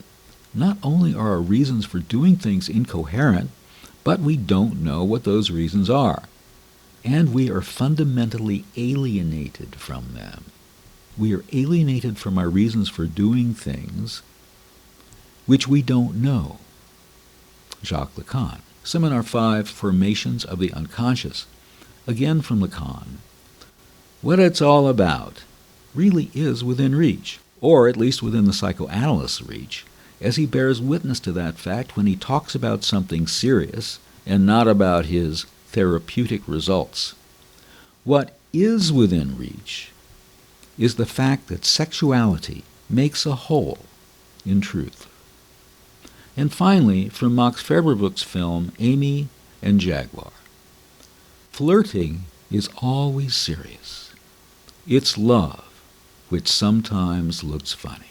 not only are our reasons for doing things incoherent, but we don't know what those reasons are. And we are fundamentally alienated from them. we are alienated from our reasons for doing things which we don't know. Jacques Lacan. Seminar 5, Formations of the Unconscious. Again from Lacan. What it's all about really is within reach, or at least within the psychoanalyst's reach, as he bears witness to that fact when he talks about something serious and not about his therapeutic results. What is within reach is the fact that sexuality makes a whole in truth. And finally, from Max Federbuch's film Amy and Jaguar. Flirting is always serious. It's love which sometimes looks funny.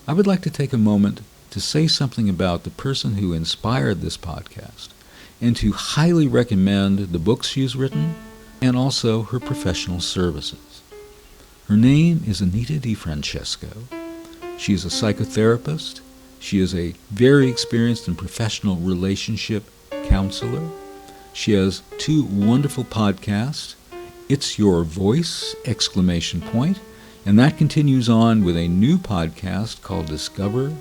I would like to take a moment to say something about the person who inspired this podcast and to highly recommend the books she's written and also her professional services. Her name is Anita DeFrancesco. She is a psychotherapist. She is a very experienced and professional relationship counselor. She has 2 wonderful podcasts, It's Your Voice, ! And that continues on with a new podcast called Discover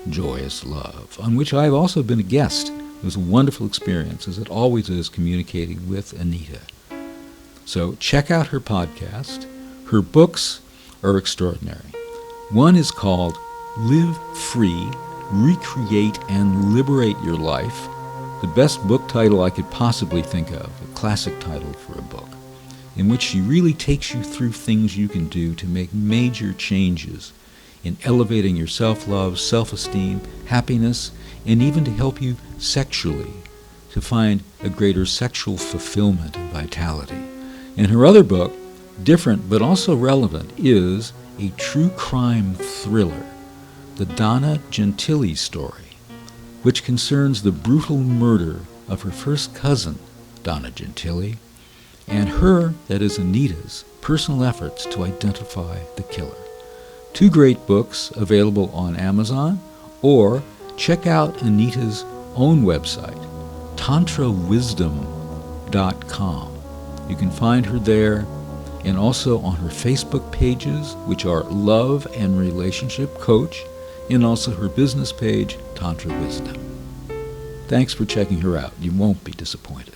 Joyous Love, on which I've also been a guest. It was a wonderful experience, as it always is, communicating with Anita. So check out her podcast. Her books are extraordinary. One is called Live Free, Recreate and Liberate Your Life. The best book title I could possibly think of, a classic title for a book, in which she really takes you through things you can do to make major changes in elevating your self-love, self-esteem, happiness, and even to help you sexually to find a greater sexual fulfillment and vitality. And her other book, different but also relevant, is a true crime thriller, The Donna Gentili Story, which concerns the brutal murder of her first cousin, Donna Gentili, and her, that is Anita's, personal efforts to identify the killer. 2 great books available on Amazon, or check out Anita's own website, tantrawisdom.com. You can find her there, and also on her Facebook pages, which are Love and Relationship Coach, and also her business page, Tantra Wisdom. Thanks for checking her out. You won't be disappointed.